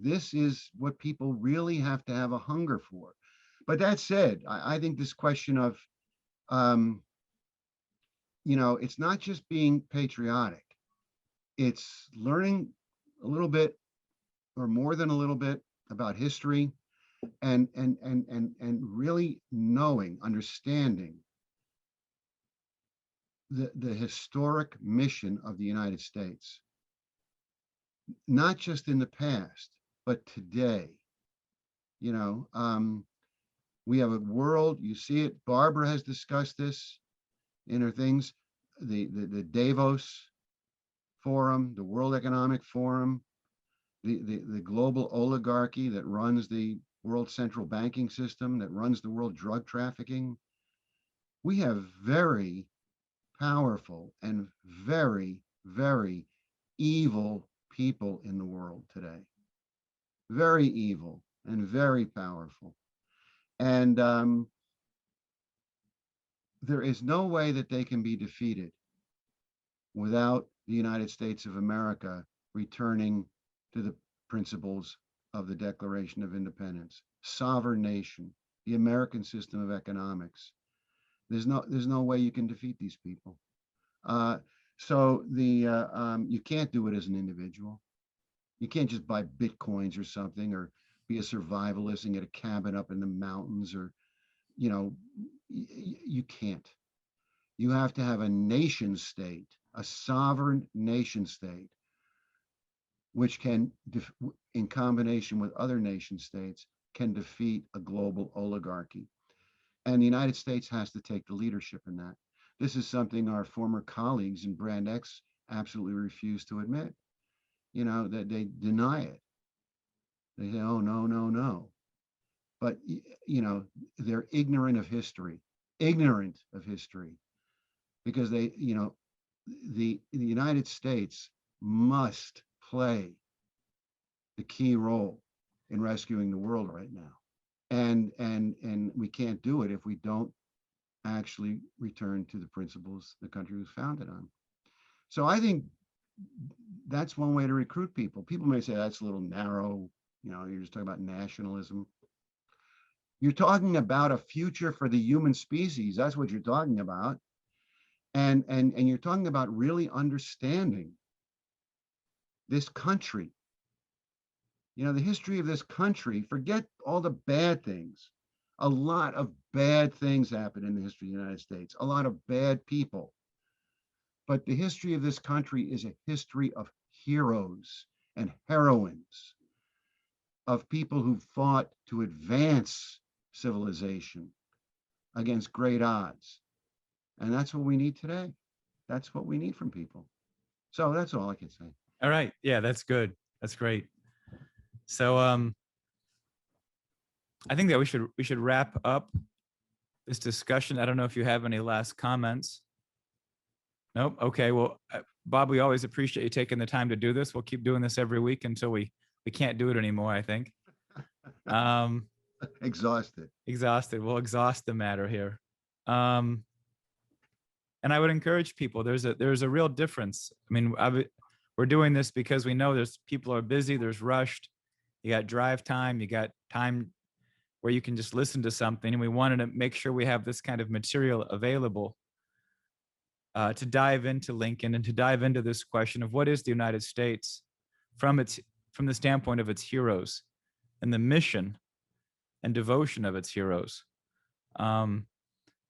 this is what people really have to have a hunger for. But that said, I think this question of, um, it's not just being patriotic, it's learning a little bit or more than a little bit about history and really knowing, understanding the historic mission of the United States, not just in the past, but today. You know, we have a world, you see it, Barbara has discussed this in her things, the Davos Forum, the World Economic Forum, the global oligarchy that runs the world central banking system, that runs the world drug trafficking. We have very powerful and very, very evil people in the world today. Very evil and very powerful. And there is no way that they can be defeated without the United States of America returning to the principles of the Declaration of Independence, sovereign nation, the American system of economics. There's no way you can defeat these people. So you can't do it as an individual. You can't just buy bitcoins or something, or be a survivalist and get a cabin up in the mountains, or you can't. You have to have a nation state, a sovereign nation state, which can, in combination with other nation states, can defeat a global oligarchy. And the United States has to take the leadership in that. This is something our former colleagues in Brand X absolutely refuse to admit. That they deny it. They say, oh, no, no, no. But, they're ignorant of history, because the United States must play the key role in rescuing the world right now. And we can't do it if we don't actually return to the principles the country was founded on. So I think that's one way to recruit people. People may say that's a little narrow, you're just talking about nationalism. You're talking about a future for the human species. That's what you're talking about. And you're talking about really understanding this country, the history of this country. Forget all the bad things. A lot of bad things happen in the history of the United States, a lot of bad people. But the history of this country is a history of heroes and heroines, of people who fought to advance civilization against great odds. And that's what we need today. That's what we need from people. So that's all I can say. All right. Yeah, that's good. That's great. So I think that we should wrap up this discussion. I don't know if you have any last comments. Nope. Okay. Well, Bob, we always appreciate you taking the time to do this. We'll keep doing this every week until we can't do it anymore, I think. Exhausted. We'll exhaust the matter here. And I would encourage people, there's a real difference. I mean, we're doing this because we know people are busy, there's rushed, you got drive time, you got time where you can just listen to something. And we wanted to make sure we have this kind of material available to dive into Lincoln and to dive into this question of what is the United States from the standpoint of its heroes and the mission and devotion of its heroes.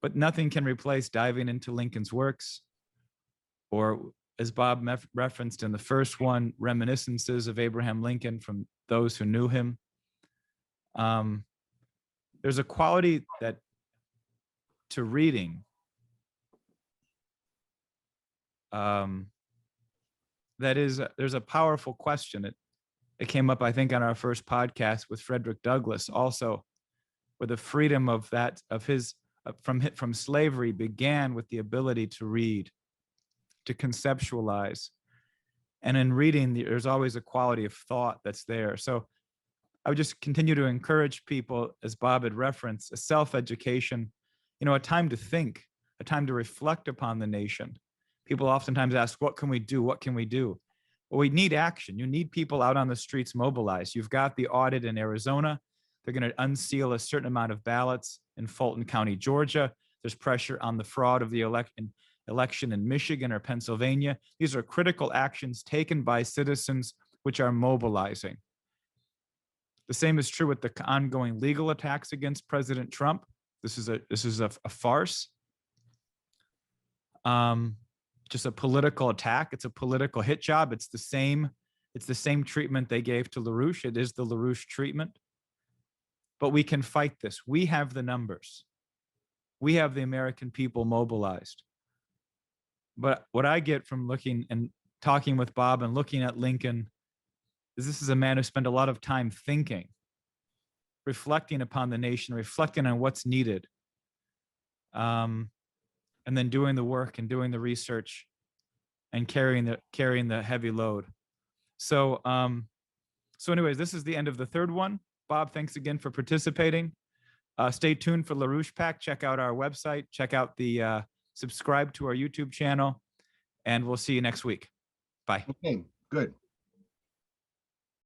But nothing can replace diving into Lincoln's works, or as Bob referenced in the first one, reminiscences of Abraham Lincoln from those who knew him. There's a quality to reading there's a powerful question. It came up, I think, on our first podcast with Frederick Douglass, also, where the freedom from slavery began with the ability to read, to conceptualize. And in reading, there's always a quality of thought that's there. So I would just continue to encourage people, as Bob had referenced, a self-education, a time to think, a time to reflect upon the nation. People oftentimes ask, what can we do? What can we do? Well, we need action. You need people out on the streets mobilized. You've got the audit in Arizona. They're going to unseal a certain amount of ballots in Fulton County, Georgia. There's pressure on the fraud of the election in Michigan or Pennsylvania. These are critical actions taken by citizens which are mobilizing. The same is true with the ongoing legal attacks against President Trump. This is a farce. Just a political attack. It's a political hit job. It's the same treatment they gave to LaRouche. It is the LaRouche treatment. But we can fight this. We have the numbers. We have the American people mobilized. But what I get from looking and talking with Bob and looking at Lincoln is this is a man who spent a lot of time thinking, reflecting upon the nation, reflecting on what's needed. And then doing the work and doing the research and carrying the heavy load. So anyways, this is the end of the third one. Bob, thanks again for participating. Stay tuned for LaRouche Pack. Check out our website. Check out subscribe to our YouTube channel, and we'll see you next week. Bye. Okay, good.